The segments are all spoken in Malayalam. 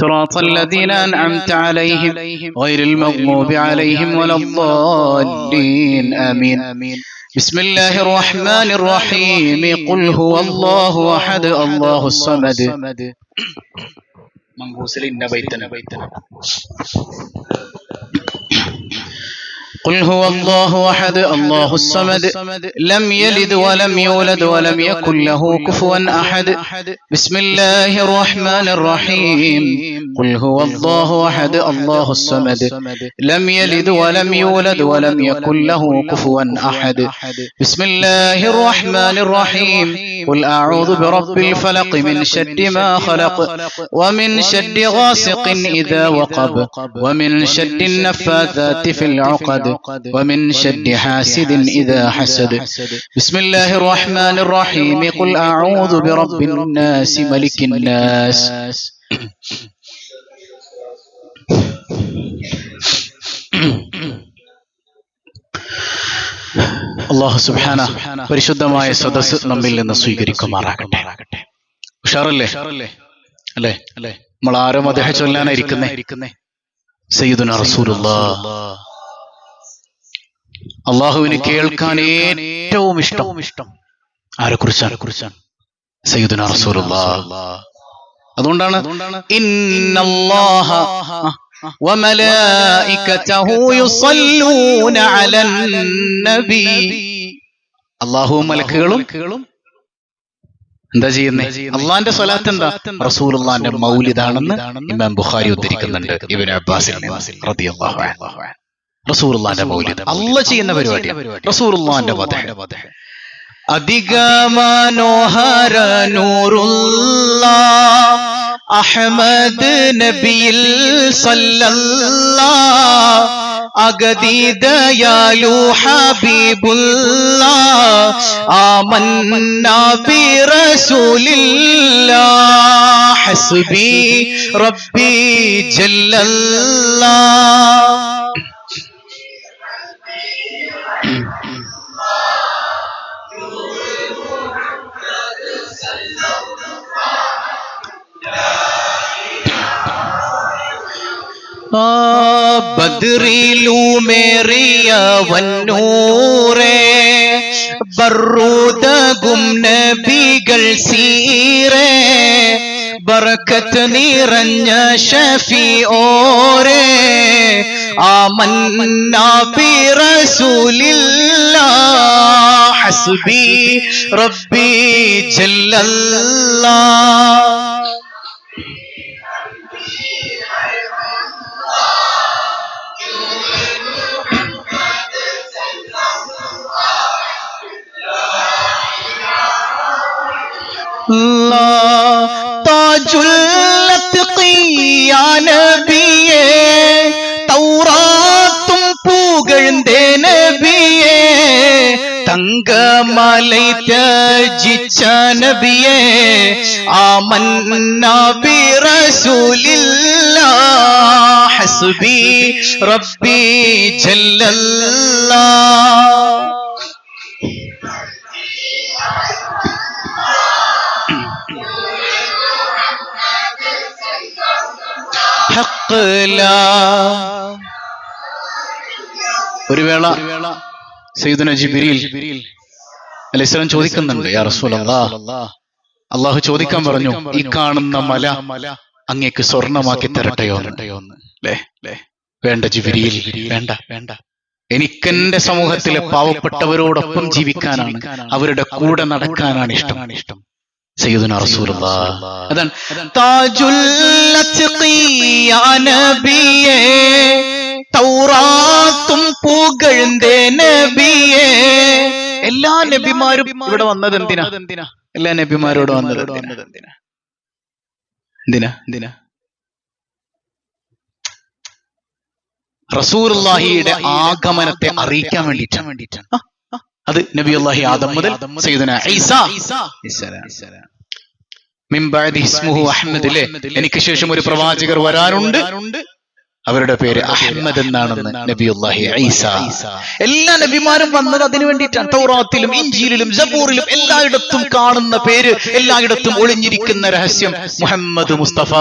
صراط الذين أنعمت عليهم غير المغضوب عليهم ولا الضالين آمين. بسم الله الرحمن الرحيم. قل هو الله أحد الله الصمد. قل هو الله أحد الله الصمد لم يلد ولم يولد ولم يكن له كفوا أحد. بسم الله الرحمن الرحيم. قل هو الله أحد الله الصمد لم يلد ولم يولد ولم يكن له كفوا أحد. بسم الله الرحمن الرحيم. قل أعوذ برب الفلق من شر ما خلق ومن شر غاسق إذا وقب ومن شر النفاثات في العقد ومن شر حاسد إذا حسد. بسم الله الرحمن الرحيم. قل أعوذ برب الناس ملك الناس. അല്ലാഹു സുബ്ഹാനഹു പരിശുദ്ധമായ സദസ്സ് നമ്മിൽ നിന്ന് സ്വീകരിക്കുമാറാകട്ടെ. ഉഷാറല്ലേ അല്ലേ? നമ്മൾ ആരോ മദ്ഹ് ചൊല്ലാനായിരിക്കുന്നേ സയ്യിദുനാ റസൂലുള്ളാഹ്. അള്ളാഹുവിന് കേൾക്കാൻ ഏറ്റവും ഇഷ്ടം ആരെക്കുറിച്ചാണ്? സയ്യിദുനാ റസൂലുള്ളാഹ്. അതുകൊണ്ടാണ് ഇന്നല്ലാഹ വമലായികതഹു യുസല്ലൂന അലൻ നബി. അല്ലാഹുവും മലക്കുകളും എന്താ ചെയ്യുന്നേ? അള്ളാന്റെ സ്വലാത്ത് എന്താ? റസൂലുള്ളാഹിന്റെ മൗലിദാണെന്ന് ഇമാം ബുഖാരി ഉദ്ധരിക്കുന്നുണ്ട് ഇബ്നു അബ്ബാസിൽ റളിയല്ലാഹു അൻഹു. റസൂലുള്ളാഹിന്റെ മൗലിദ് അല്ലാഹ് ചെയ്യുന്ന പരിപാടിയാണ്. റസൂലുള്ളാഹിന്റെ മദ്ഹ് അധിക മനോഹര നൂറുല്ലാഹ് അഹ്മദ് നബിയിൽ സല്ലല്ലാഹ് അഗദീദയാലു ഹബീബുല്ലാഹ് ആമന്നാ ബി റസൂലില്ലാഹ് ഹസ്ബി റബ്ബി ജല്ലല്ലാഹ്. ബദ്രിലുമേറിയ വന്നൂറേ ബറൂദകും നബികൾ സീറേ ബർക്കത്ത് നിറഞ്ഞ ഷഫീഓരേ ആമന്നാ ബി റസൂലില്ലാഹ് ഹസ്ബി റബ്ബി ജല്ലല്ലാഹ്. താജുൽ അത്ഖിയാ നബിയേ തൗറാത്തും പുകഴ്ന്തേ നബിയേ തങ്കമലൈ ത്യജിച്ച നബിയേ ആമന്നാ ബി റസൂലില്ലാഹ് ഹസ്ബി റബ്ബി ജല്ലല്ലാഹ്. ഒരു വേള സയ്യിദുനാ ജിബ്രീൽ അലൈഹിസ്സലാം ചോദിക്കുന്നുണ്ട്, യാ റസൂലല്ലാഹ്, അല്ലാഹു ചോദിക്കാൻ പറഞ്ഞു, ഈ കാണുന്ന മല അങ്ങേക്ക് സ്വർണമാക്കി തരട്ടെയോ എന്ന്. വേണ്ട ജിബ്രീൽ, വേണ്ട. എനിക്കെന്റെ സമൂഹത്തിലെ പാവപ്പെട്ടവരോടൊപ്പം ജീവിക്കാനാണ്, അവരുടെ കൂടെ നടക്കാനാണ് ഇഷ്ടം. സയ്യിദുനാ റസൂലുള്ളാഹ്. അതാണ് താജുൽ അത്ഖിയാ നബിയേ തൗറാത്തും പുകഴ്ന്തേ നബിയേ. എല്ലാ നബിമാരും ഇവിടെ വന്നത് എന്തിനാ? എല്ലാ നബിമാരോട് വന്നത് എന്തിനാ? റസൂലുള്ളാഹിയുടെ ആഗമനത്തെ അറിയിക്കാൻ വേണ്ടിയിട്ടാണ്. അത് നബിയുല്ലാഹി ആദം മുതൽ സയ്യിദുനാ ഈസാ മിൻ ബഅദി ഇസ്മുഹു അഹ്മദ്. എനിക്ക് ശേഷം ഒരു പ്രവാചകർ വരാനുണ്ട്, അവരുടെ പേര് അഹ്മദ് എന്നാണെന്ന് നബിയുല്ലാഹി ഈസാ. എല്ലാ നബിമാരും വന്നത് അതിനു വേണ്ടിയിട്ടാണ്. തൗറാത്തിലും ഇഞ്ചീലിലും സബൂറിലും എല്ലായിടത്തും കാണുന്ന പേര്, എല്ലായിടത്തും ഒളിഞ്ഞിരിക്കുന്ന രഹസ്യം മുഹമ്മദ് മുസ്തഫ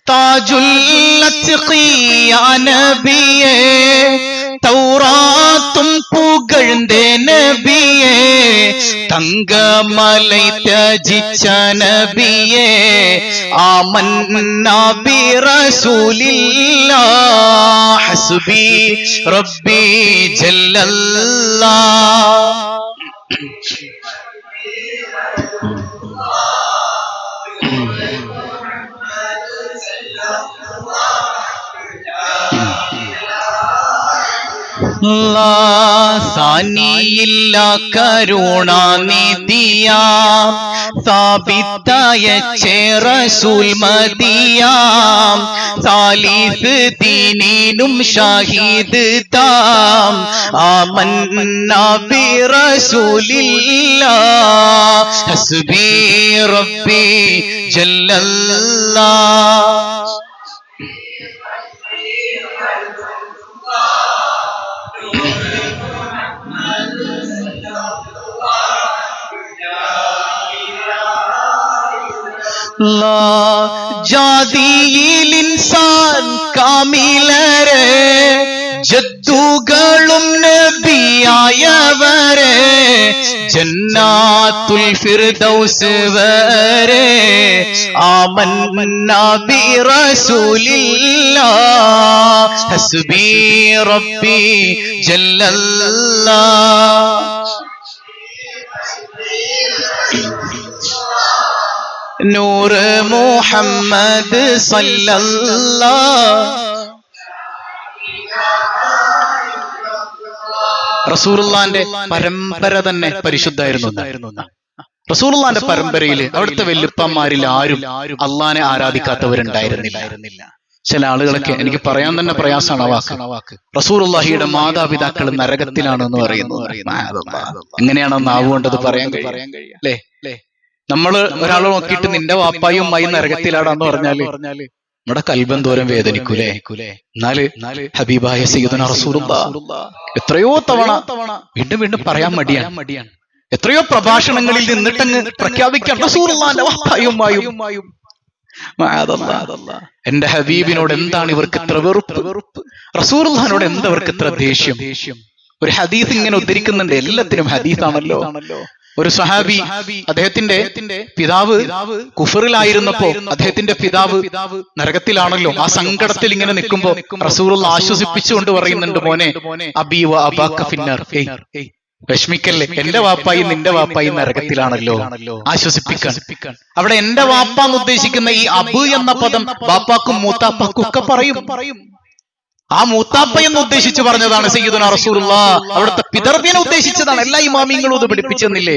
താജുൽ അത്ഖിയ നബിയേ തൗറാത്തും പുകഴ്ന്തേ നബിയേ തങ്കമലൈ ത്യജിച്ച നബിയേ ആമന്നാ ബി റസൂലില്ലാഹ് ഹസ്ബി റബ്ബി ജല്ലല്ലാഹ്. സാനിയില്ല കരുണാനിധിയാം സാബിത്തായ റസൂൽ മദിയാം സാലിസ് ദീനിനും ഷാഹിദ് താം ആമന്നാ ബി റസൂലില്ലാഹ് ഹസ്ബി റബ്ബി ജല്ലല്ലാഹ്. ജാതിയിൽ ഇൻസാൻ കാമിലരെ ജദ്ദുകളും നബിയായവരെ ജന്നാത്തുൽ ഫിർദൗസ് വരെ ആമന്നാ ബി റസൂലില്ലാഹ് ഹസ്ബി റബ്ബി ജല്ലല്ലാഹ്. നൂറ് മുഹമ്മദ് സല്ലല്ലാഹ്. റസൂലുള്ളാന്റെ പരമ്പര തന്നെ പരിശുദ്ധായിരുന്നു. റസൂലുള്ളാന്റെ പരമ്പരയിൽ അവിടുത്തെ വല്യപ്പന്മാരിൽ ആരും അള്ളാനെ ആരാധിക്കാത്തവരുണ്ടായിരുന്നില്ല. ചില ആളുകളൊക്കെ എനിക്ക് പറയാൻ തന്നെ പ്രയാസമാണ് ആ വാക്ക്. റസൂലുള്ളാഹിയുടെ മാതാപിതാക്കൾ നരകത്തിലാണെന്ന് പറയുന്നു. എങ്ങനെയാണെന്ന് ആവുകൊണ്ടത് പറയാൻ കഴിയും അല്ലേ? നമ്മള് ഒരാളെ നോക്കിയിട്ട് നിന്റെ വാപ്പായും ഉമ്മായും നരകത്തിലാടാന്ന് പറഞ്ഞാല് നമ്മുടെ കൽബം ദൂരം വേദനിക്കൂലേ? എന്നാല് ഹബീബായ സയ്യിദുനാ റസൂലുള്ളാഹ് എത്രയോ തവണ വീണ്ടും വീണ്ടും പറയാൻ മടിയാണ്. എത്രയോ പ്രഭാഷണങ്ങളിൽ നിന്നിട്ടങ്ങ് പ്രഖ്യാപിക്കാൻ റസൂലുള്ളാഹിന്റെ വാപ്പായും ഉമ്മായും. എന്റെ ഹബീബിനോട് എന്താണ് ഇവർക്ക് ഇത്ര വെറുപ്പ്? റസൂലുള്ളാഹിനോട് എന്താ ഇവർക്ക് ഇത്ര ദേഷ്യം? ഒരു ഹദീസ് ഇങ്ങനെ ഉദ്ധരിക്കുന്നുണ്ട്, എല്ലാത്തിനും ഹദീസാണല്ലോ. ഒരു സഹാബി, അദ്ദേഹത്തിന്റെ പിതാവ് കുഫറിലായിരുന്നപ്പോ അദ്ദേഹത്തിന്റെ പിതാവ് നരകത്തിലാണല്ലോ. ആ സങ്കടത്തിൽ ഇങ്ങനെ നിൽക്കുമ്പോ റസൂലുള്ളാഹി ആശ്വസിപ്പിച്ചുകൊണ്ട് പറയുന്നുണ്ട്, മോനെ അബീ വ അബാക ഫിന്നാർ, വിഷമിക്കല്ലേ, എന്റെ വാപ്പായും നിന്റെ വാപ്പായും നരകത്തിലാണല്ലോ, ആശ്വസിപ്പിക്കാൻ. അവിടെ എന്റെ വാപ്പ എന്ന് ഉദ്ദേശിക്കുന്ന ഈ അബ് എന്ന പദം ബാപ്പാക്കും മൂത്താപ്പാക്കും ഒക്കെ പറയും. ആ മൂത്താപ്പ എന്ന് ഉദ്ദേശിച്ച് പറഞ്ഞതാണ് സയ്യിദുനാ റസൂലുള്ളാഹ്. അവിടുത്തെ പിതർബിനെ ഉദ്ദേശിച്ചതാണ്. എല്ലാ ഇമാമിങ്ങളും ഇത് പഠിപ്പിച്ചെന്നില്ലേ?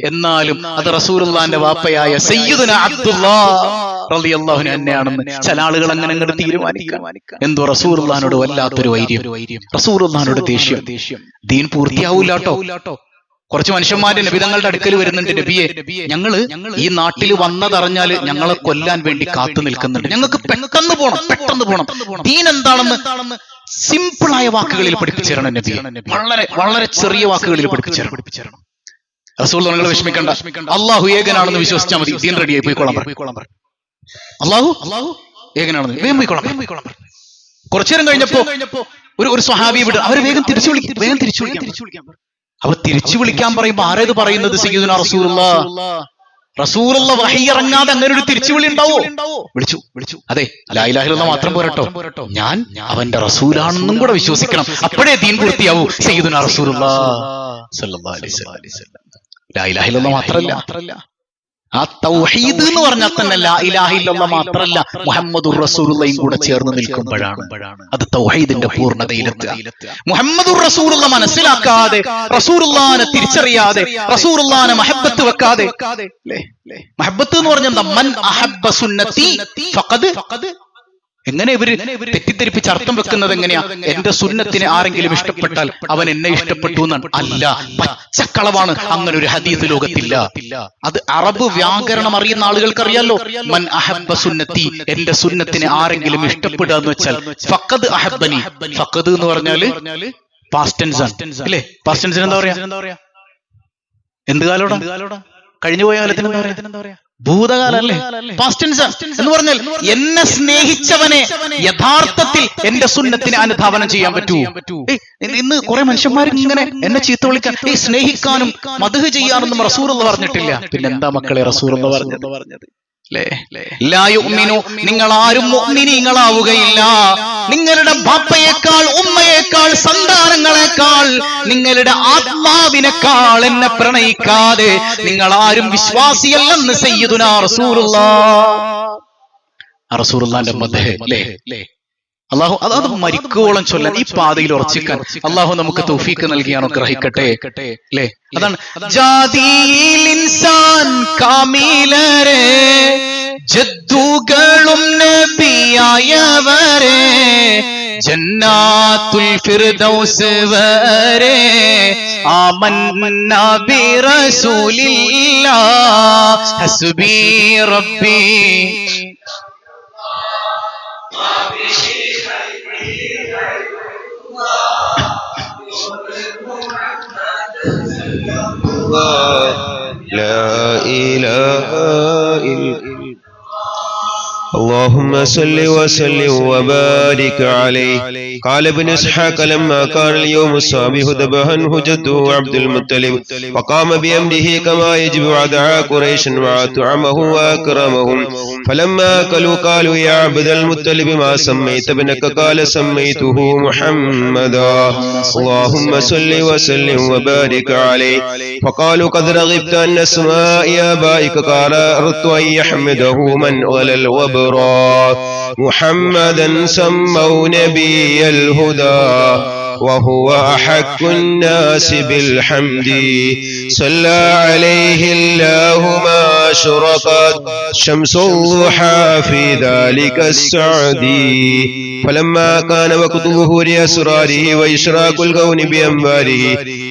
എന്നാലും അത് റസൂലുള്ളാഹിന്റെ വാപ്പയായ സയ്യിദുനാ അബ്ദുല്ലാഹ് റളിയല്ലാഹു അൻഹു തന്നെയാണെന്ന് ചില ആളുകൾ അങ്ങനെ അങ്ങോട്ട് തീരുമാനിക്കാം. എന്തോ റസൂലുള്ളാഹിനോട് വല്ലാത്തൊരു വൈര്യം, റസൂലുള്ളാഹിനോട് ദേഷ്യം. ദീൻ പൂർത്തിയാവൂലാട്ടോ. കുറച്ച് മനുഷ്യന്മാര് നബിതങ്ങളുടെ അടുക്കൽ വരുന്നുണ്ട്, നബിയെ ഞങ്ങള് ഈ നാട്ടിൽ വന്നതറിഞ്ഞാല് ഞങ്ങളെ കൊല്ലാൻ വേണ്ടി കാത്തു നിൽക്കുന്നുണ്ട്, ഞങ്ങൾക്ക് പെട്ടെന്ന് പോണം. ദീൻ എന്താണെന്ന് സിമ്പിളായ വാക്കുകളിൽ പഠിപ്പിച്ചു തരണം നബിയെ, വളരെ വളരെ ചെറിയ വാക്കുകളിൽ പഠിപ്പിച്ചു തരണം. റസൂൽ നിങ്ങൾ വിഷമിക്കണ്ട, അള്ളാഹു ഏകനാണെന്ന് വിശ്വസിച്ചാൽ മതി, ദീൻ റെഡിയായി പോയിക്കോളാം. അള്ളാഹു ഏകനാണെന്ന് വേഗം പോയിക്കോളാം. കുറച്ചു നേരം കഴിഞ്ഞപ്പോ ഒരു സ്വഹാബി വിട്, അവരെ വേഗം തിരിച്ചു വിളിക്കാം. അവർ തിരിച്ചു വിളിക്കാൻ പറയുമ്പോ ആരേത് പറയുന്നത്? സയ്യിദുനാ റസൂലുള്ളാഹ്. റസൂലുള്ള വഹി ഇറങ്ങാതെ അങ്ങനെ ഒരു തിരിച്ചുവിളി ഉണ്ടാവോ? വിളിച്ചു. അതെ, ലാ ഇലാഹ ഇല്ലല്ലാഹ് മാത്രം പോരട്ടോ, ഞാൻ അവന്റെ റസൂലാണെന്നും കൂടെ വിശ്വസിക്കണം. അപ്പോഴേ ദീൻ പൂർത്തിയാവൂ. സയ്യിദുനാ റസൂലുള്ളാഹ് സ്വല്ലല്ലാഹു അലൈഹി വസല്ലം. ലാ ഇലാഹ ഇല്ലല്ലാഹ് മാത്രല്ല, ആ തൗഹീദ് എന്ന് പറഞ്ഞാൽ തന്നെ ലാ ഇലാഹ ഇല്ലല്ലാഹ് മാത്രല്ല, മുഹമ്മദുർ റസൂലുള്ളാഹിയും കൂടെ ചേർന്ന് നിൽക്കുമ്പോഴാണ് അത് തൗഹീദിന്റെ പൂർണ്ണതയിലെത്തുക. മുഹമ്മദുർ റസൂലുള്ളാഹ് മനസ്സിലാക്കാതെ, റസൂലുള്ളാഹിനെ തിരിച്ചറിയാതെ, റസൂലുള്ളാഹിനെ മഹബ്ബത്ത് വെക്കാതെ, മഹബ്ബത്ത് എന്ന് പറഞ്ഞാൽ എന്താ? മൻ അഹബ്ബ സുന്നത്തി ഫഖദ്. എങ്ങനെ ഇവര് തെറ്റിദ്ധരിപ്പിച്ച് അർത്ഥം വെക്കുന്നത് എങ്ങനെയാ? എന്റെ സുന്നത്തിനെ ആരെങ്കിലും ഇഷ്ടപ്പെട്ടാൽ അവൻ എന്നെ ഇഷ്ടപ്പെട്ടു എന്നാണ്. അല്ല, പച്ചക്കളവാണ്. അങ്ങനെ ഒരു ഹദീസ് ലോകത്തില്ല. അത് അറബ് വ്യാകരണം അറിയുന്ന ആളുകൾക്ക് അറിയാലോ. മൻ അഹബ്ബ സുന്നത്തി, എന്റെ സുന്നത്തിനെ ആരെങ്കിലും ഇഷ്ടപ്പെടുക എന്ന് വെച്ചാൽ ഫഖദ് അഹബ്ബനി. ഫഖദ് എന്ന് പറഞ്ഞാല് പാസ്റ്റ് ടെൻസ് ആണ് അല്ലേ? പാസ്റ്റ് ടെൻസിന് എന്താ പറയാ? എന്ത് കാലോടാ? കഴിഞ്ഞുപോയ കാലത്തിന് എന്താ പറയാ? ഭൂതകാലല്ലേ, പാസ്റ്റ് ടെൻസ് എന്ന് പറഞ്ഞാൽ എന്നെ സ്നേഹിച്ചവനെ യഥാർത്ഥത്തിൽ എന്റെ സുന്നത്തിനെ അനുധാവനം ചെയ്യാൻ പറ്റൂ. ഇന്ന് കുറെ മനുഷ്യന്മാർ ഇങ്ങനെ എന്നെ ചീത്ത വിളിക്കാൻ, സ്നേഹിക്കാനും മദ്ഹ് ചെയ്യാനൊന്നും റസൂലുള്ളാഹി പറഞ്ഞിട്ടില്ല. പിന്നെന്താ മക്കളെ റസൂലുള്ളാഹി പറഞ്ഞത്? ലാ യുഅ്മിനു, നിങ്ങൾ ആരും മുഅ്മിനീങ്ങളാവുകയില്ല. നിങ്ങളുടെ ബാപ്പയേക്കാൾ, ഉമ്മയേക്കാൾ, സന്താനങ്ങളെക്കാൾ, നിങ്ങളുടെ ആത്മാവിനേക്കാൾ എന്നെ പ്രണയിക്കാതെ നിങ്ങൾ ആരും വിശ്വാസിയല്ലെന്ന് സയ്യിദുനാ റസൂലുള്ളാഹിന്റെ മദ്ഹ് അല്ലേ? അള്ളാഹു അത് മരിക്കോളം ചൊല്ലാൻ, ഈ പാതയിൽ ഉറച്ചിക്കാൻ അള്ളാഹു നമുക്ക് തൗഫീക്ക് നൽകിയാണോ, ഗ്രഹിക്കട്ടെ അല്ലേ? അതാണ് ജാതിയിൽ ഇൻസാൻ കാമിലരെ, ജദ്ദുകളും നബിയായവരെ, ജന്നാത്തുൽ ഫിർദൗസ് വരെ, ആമന്നാ ബി റസൂലില്ലാഹ് ഹസ്ബി റബ്ബി. لا إله إلا اللهم صل وسلم وبارك عليه. قال ابن اسحاق لما كان اليوم الصابح ذبحه جده عبد المطلب فقام بأمره كما يجب ودعا قريشا وأطعمه وأكرمهم. فلما أكلوا قالوا يا عبد المطلب ما سميت ابنك؟ قال سميته محمدا. اللهم صل وسلم وبارك عليه. فقالوا قد رغبت عن أسماء آبائك. قال أردت أن يحمده من على الوبر محمدا سموا نبي الهدى وهو أحق الناس بالحمد. صلى عليه الله ما أشرقت شمس الضحى في ذلك السعد. فلما كان وقت ظهور أسراره وإشراق الكون بأنواره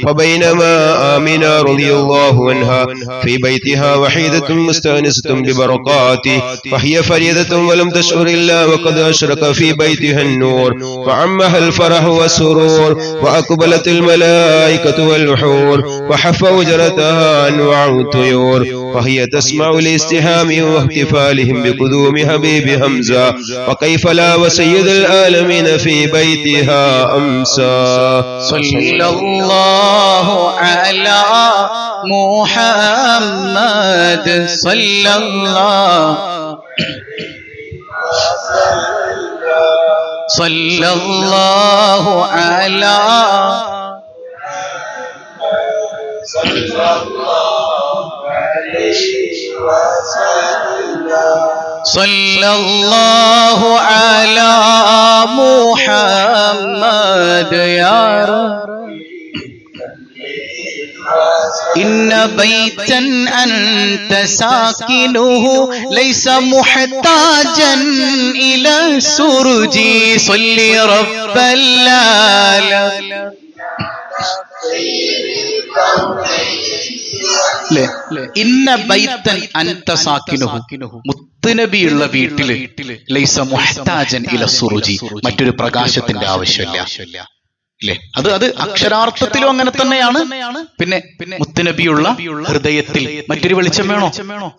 فبينما آمنة رضي الله عنها في بيتها وحيدة مستأنسة ببركاته وهي فريدة ولم تشعر إلا وقد أشرق في بيتها النور وعمها الفرح والسرور وأقبلت الملائكة والوحور وحف وجرتها أنواع الطيور وهي تسمع لاستهامهم واحتفالهم بقدوم حبيب حمزة. وكيف لا وسيد العالمين في بيتها أمسى. صلى الله على محمد صلى الله صلى الله على صلى الله على محمد يا رب. إن بيتا أنت ساكنه ليس محتاجا إلى سرج. صل رب العالمين. ഇന്ന ബൈത്തൻ അൻത സാകിനുഹു, മുത്തുനബിയുള്ള വീട്ടില് ലൈസ മുഹ്താജൻ ഇല സുറുജി, മറ്റൊരു പ്രകാശത്തിന്റെ ആവശ്യമില്ല. അല്ലേ? അത് അക്ഷരാർത്ഥത്തിലും അങ്ങനെ തന്നെയാണ്. പിന്നെ മുത്തുനബിയുള്ള ഹൃദയത്തിൽ മറ്റൊരു വെളിച്ചം വേണോ?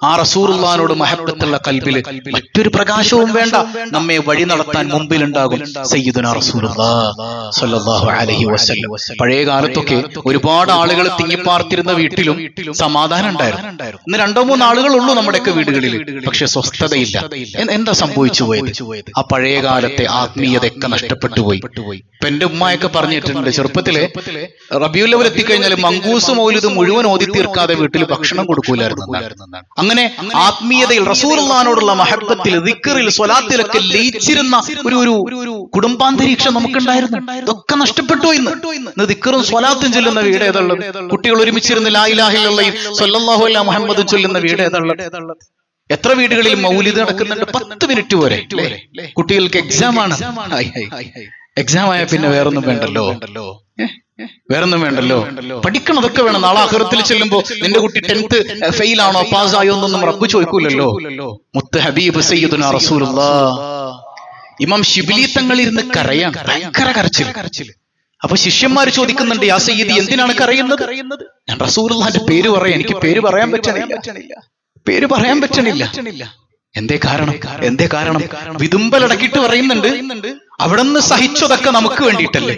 ആ റസൂലുള്ളാഹിനോട് മഹബ്ബത്തുള്ള കൽബില് മറ്റൊരു പ്രകാശവും വേണ്ട. നമ്മെ വഴി നടത്താൻ മുമ്പിലുണ്ടാകും സയ്യിദുനാ റസൂലുള്ളാഹി സ്വല്ലല്ലാഹു അലൈഹി വസല്ലം. പഴയ കാലത്തൊക്കെ ഒരുപാട് ആളുകൾ തിങ്ങിപ്പാർത്തിരുന്ന വീട്ടിലും സമാധാനം ഉണ്ടായിരുന്നു. ഇന്ന് 2-3 ആളുകളുള്ളൂ നമ്മുടെയൊക്കെ വീടുകളിൽ, പക്ഷെ സ്വസ്ഥതയില്ല. എന്താ സംഭവിച്ചു പോയത്? ആ പഴയ കാലത്തെ ആത്മീയതയൊക്കെ നഷ്ടപ്പെട്ടു പോയി. ഇപ്പൊ എന്റെ ഉമ്മയൊക്കെ പറഞ്ഞിട്ടുണ്ട്, ചെറുപ്പത്തിലെ റബീഉൽ അവ്വൽ എത്തിക്കഴിഞ്ഞാൽ മങ്കൂസ് മൗലിദ് മുഴുവൻ ഓതി തീർക്കാതെ വീട്ടിൽ ഭക്ഷണം കൊടുക്കൂലായിരുന്നു. അങ്ങനെ ആത്മീയതയിൽ റസൂലുള്ളാഹിനോടുള്ള മഹബ്ബത്തിൽ, ദിക്റിൽ, സ്വലാത്തിലൊക്കെ ലയിച്ചിരുന്ന ഒരു കുടുംബാന്തരീക്ഷം നമുക്കുണ്ടായിരുന്നു. ഇതൊക്കെ നഷ്ടപ്പെട്ടു. ഇന്ന് ദിക്റും സ്വലാത്തും ചൊല്ലുന്ന വീട് ഏതുള്ളത്? കുട്ടികൾ ഒരുമിച്ചിരുന്ന് ലാ ഇലാഹ ഇല്ലല്ലാഹ് സ്വല്ലല്ലാഹു അലൈഹി മുഹമ്മദ് ചൊല്ലുന്ന വീട് ഏതുള്ളത്? എത്ര വീടുകളിൽ മൗലിദ് നടക്കുന്നുണ്ട്? 10 മിനിറ്റ് വരെ. കുട്ടികൾക്ക് എക്സാം ആണ്. എക്സാം ആയ പിന്നെ വേറൊന്നും വേണ്ടല്ലോ. പഠിക്കണതൊക്കെ വേണം. നാളെ ആഖിറത്തിൽ ചെല്ലുമ്പോ നിന്റെ കുട്ടി 10th ഫെയിൽ ആണോ പാസ് ആയോ എന്നൊന്നും റബ്ബ് ചോദിക്കൂലല്ലോ. മുത്ത് ഹബീബ് സയ്യിദുനാ റസൂലുള്ളാഹ്. ഇമാം ശിബ്ലി തങ്ങൾ ഇരുന്ന് കരയാൻ, ഭയങ്കര കരച്ചിൽ. അപ്പൊ ശിഷ്യന്മാർ ചോദിക്കുന്നുണ്ട്, യാ സയ്യിദി, എന്തിനാണ് കരയുന്നത്? ഞാൻ റസൂലുള്ളാഹിന്റെ പേര് പറയാം, എനിക്ക് പേര് പറയാൻ പറ്റണില്ല. എന്തേ കാരണം? വിതുമ്പലടക്കിട്ട് പറയുന്നുണ്ട്, അവിടുന്ന് സഹിച്ചതൊക്കെ നമുക്ക് വേണ്ടിയിട്ടല്ലേ?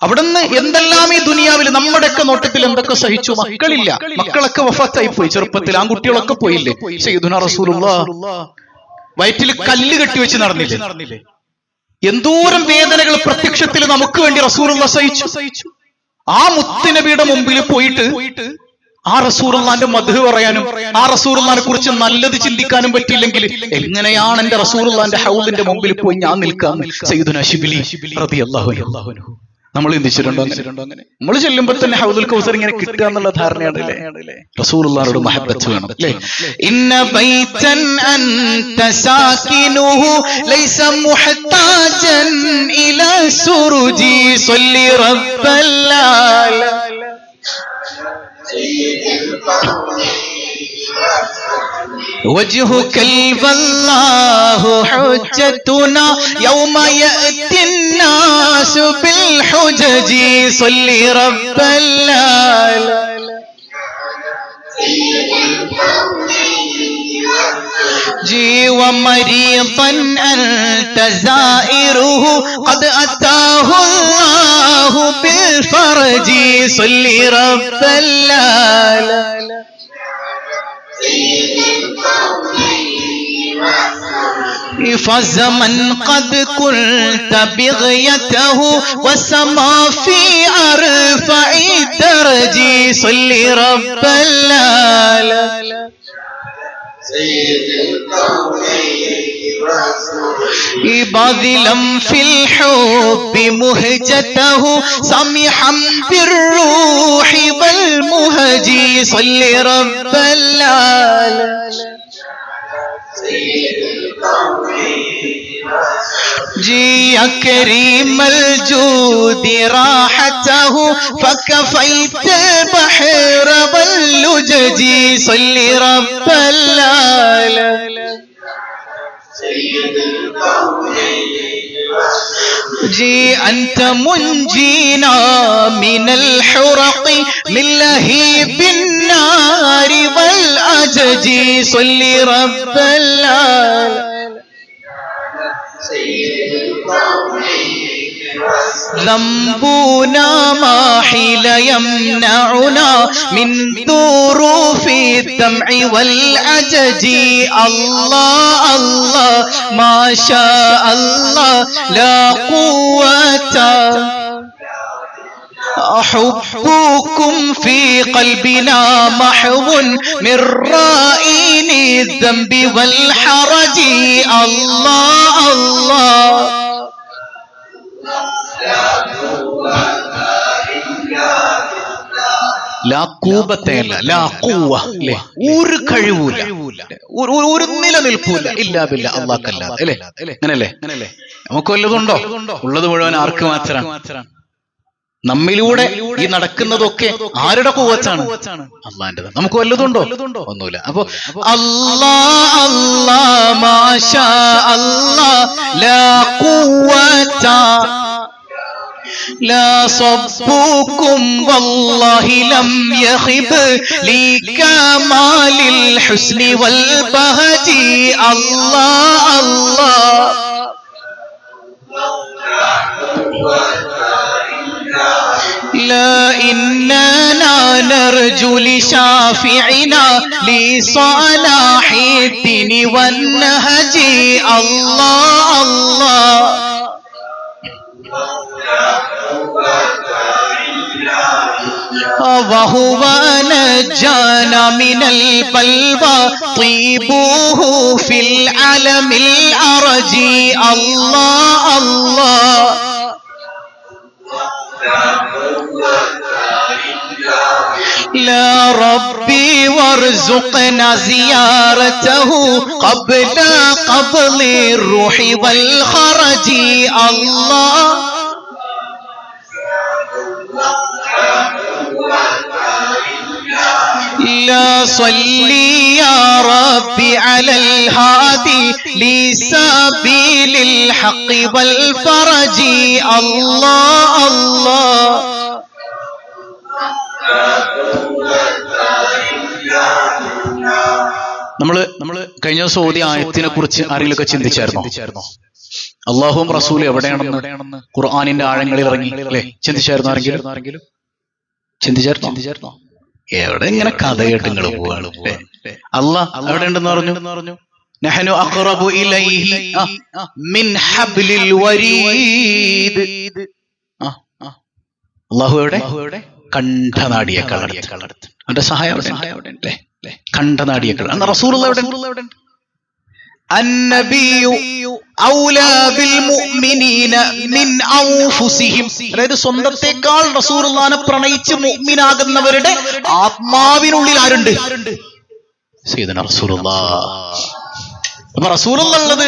അവിടുന്ന് എന്തെല്ലാം ഈ ദുനിയാവിൽ നമ്മുടെയൊക്കെ നോട്ടത്തിൽ എന്തൊക്കെ സഹിച്ചു? മക്കളൊക്കെ വഫാത്തായി പോയി, ചെറുപ്പത്തിൽ ആൺകുട്ടികളൊക്കെ പോയില്ലേ? സയ്യിദുനാ റസൂലുള്ളാഹ് വയറ്റിൽ കല്ല് കെട്ടിവെച്ച് നടന്നില്ലേ? എന്തോരം വേദനകൾ പ്രത്യക്ഷത്തിൽ നമുക്ക് വേണ്ടി റസൂലുള്ളാഹ് സഹിച്ചു. ആ മുത്തുനബിയുടെ മുമ്പിൽ പോയിട്ട് ആ റസൂലുള്ളാഹിന്റെ മദ്ഹ് പറയാനും ആ റസൂലുള്ളാഹിനെ കുറിച്ച് നല്ലത് ചിന്തിക്കാനും പറ്റില്ലെങ്കിൽ എങ്ങനെയാണ് എന്റെ റസൂലുള്ളാഹിന്റെ ഹൗദിന്റെ മുമ്പിൽ പോയി ഞാൻ നിൽക്കാം? സയ്യിദുനാ ശിബ്ലി റളിയല്ലാഹു അൻഹു നമ്മൾ ചിന്തിച്ചിട്ടുണ്ടോ അങ്ങനെ? നമ്മൾ ചെല്ലുമ്പോൾ തന്നെ ഹൗദുൽ കൗസർ ഇങ്ങനെ കിട്ടുക എന്നുള്ള ധാരണയാണ് റസൂലുള്ളാഹിയോട് മഹബ്ബത്ത് വേണം അല്ലേ? ഇന്ന ബൈതൻ അൻത സാകിനുഹു ലൈസ മുഹ്താജൻ ഇലാ സുറുജി സ്വല്ലി റബ്ബൽ ആലമീൻ وجهك الوالله حجتنا يوم يأتي الناس بالحجج صل رب العالمين جي ومريضا أنت زائره قد أتاه الله بالفرج صل رب العالمين فزمن قد كنت بغيته وسما في أرفع درج صل رب العالمين باذلا في الحب مهجته سمحا بالروح والمهج صل رب العالمين جي كريم الجود راحته فكفيت البحر واللجج صل رب العالمين جي أنت منجينا من الحرق من لهيب النار والأجج صل رب العالمين ذنبنا ما حيل يمنعنا من ظروف الدمع والعجج الله الله ما شاء الله لا قوة حبكم في قلبنا محو من رائن الذنب والحرج الله الله ഒരു കഴിവൂല, ഒരു നിലനിൽപ്പൂല ഇല്ലാ ബില്ലാ അല്ലാഹ്ക്കല്ലാതെ അല്ലേ? അങ്ങനല്ലേ? നമുക്ക് വല്ലതുണ്ടോ? ഉള്ളത് മുഴുവൻ ആർക്ക് മാത്രമാണ്? നമ്മിലൂടെ ഈ നടക്കുന്നതൊക്കെ ആരുടെ ഖുവത്താണ്? അള്ളാഹിന്റെ. നമുക്ക് വല്ലതുണ്ടോ? ഒന്നുമില്ല. അപ്പൊ അല്ലാഹ് അല്ലാഹ് മാഷാ അല്ലാഹ് ലാ ഖുവത لا صبكم والله لم يخب لكمال الحسن والبهج الله الله لا إننا نرجو لشافعنا لصلاح الدين والنهج الله الله وهو نجانا من البلوى طيبوه في العالم الأرج الله الله لا ربي وارزقنا زيارته قبل قبل الروح والخرج الله لا صلي يا ربي على الهادي لسبيل الحق والفرج الله الله. നമ്മള് കഴിഞ്ഞ ദിവസം ഓതിയ ആയത്തിനെ കുറിച്ച് ആരെങ്കിലൊക്കെ ചിന്തിച്ചായിരുന്നോ? അള്ളാഹുവും റസൂലും എവിടെയാണെന്ന് ഖുർആനിന്റെ ആഴങ്ങളിൽ ഇറങ്ങി അല്ലെ? ചിന്തിച്ചായിരുന്നോ ആരെങ്കിലും? ചിന്തിച്ചായിരുന്നോ? എവിടെ ഇങ്ങനെ കഥ കേട്ട് നിങ്ങൾ പോവാണ്. അള്ളാഹ് എവിടെ ഉണ്ടെന്ന് പറഞ്ഞു? നഹ്നു അഖറബു ഇലൈഹി മിൻ ഹബ്ലിൽ വരീദ്. അള്ളാഹു എവിടെ? കണ്ഠനാടിയേക്കാൾ അടുത്ത്. അവന്റെ സഹായം അവിടെ ഉണ്ട്. കണ്ഠനാടിയേക്കാൾ. റസൂലുള്ള എവിടെ? അന്നബിയു ഔലാ ബിൽ മുഅ്മിനീന മിൻ അൻഫുസിഹിം. അതായത് സ്വന്തത്തെക്കാൾ റസൂലുള്ളാഹിനെ പ്രണയിച്ച് മുഅ്മിനാകുന്നവരുടെ ആത്മാവിനുള്ളിൽ ആരുണ്ട്? സയ്യിദുനാ റസൂലുള്ളാഹ്. അപ്പൊ റസൂലുള്ളാഹ് ഉള്ളത്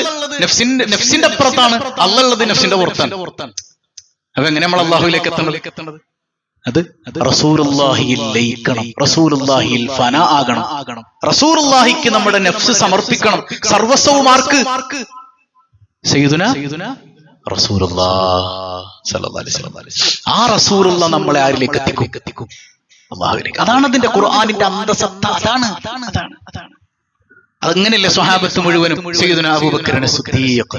നഫ്സിന്റെ അപ്പുറത്താണ്, അല്ലാഹ് ഉള്ളത് നഫ്സിന്റെ പുറത്താണ്. അപ്പൊ എങ്ങനെ നമ്മൾ അല്ലാഹുവിലേക്ക് എത്തണത്? അത് റസൂലുള്ളാഹിയിൽ ലയിക്കണം, റസൂലുള്ളാഹിയിൽ ഫനാ ആകണം, റസൂലുള്ളാഹിക്ക് നമ്മുടെ നഫ്സ് സമർപ്പിക്കണം. സർവസ്വവും ആർക്ക്? സയ്യിദുനാ റസൂലുള്ളാഹ് സ്വല്ലല്ലാഹു അലൈഹി വസല്ലം. ആ റസൂലുള്ളാഹ് നമ്മളെ ആരിലേക്ക് എത്തിക്കും? അല്ലാഹുവിലേക്ക്. അതാണ് അതിന്റെ ഖുർആനിന്റെ അന്തസത്ത. അതാണ്. അതങ്ങനെയല്ലേ സ്വഹാബത്ത് മുഴുവനും. സയ്യിദുനാ അബൂബക്കർ സിദ്ദീഖ്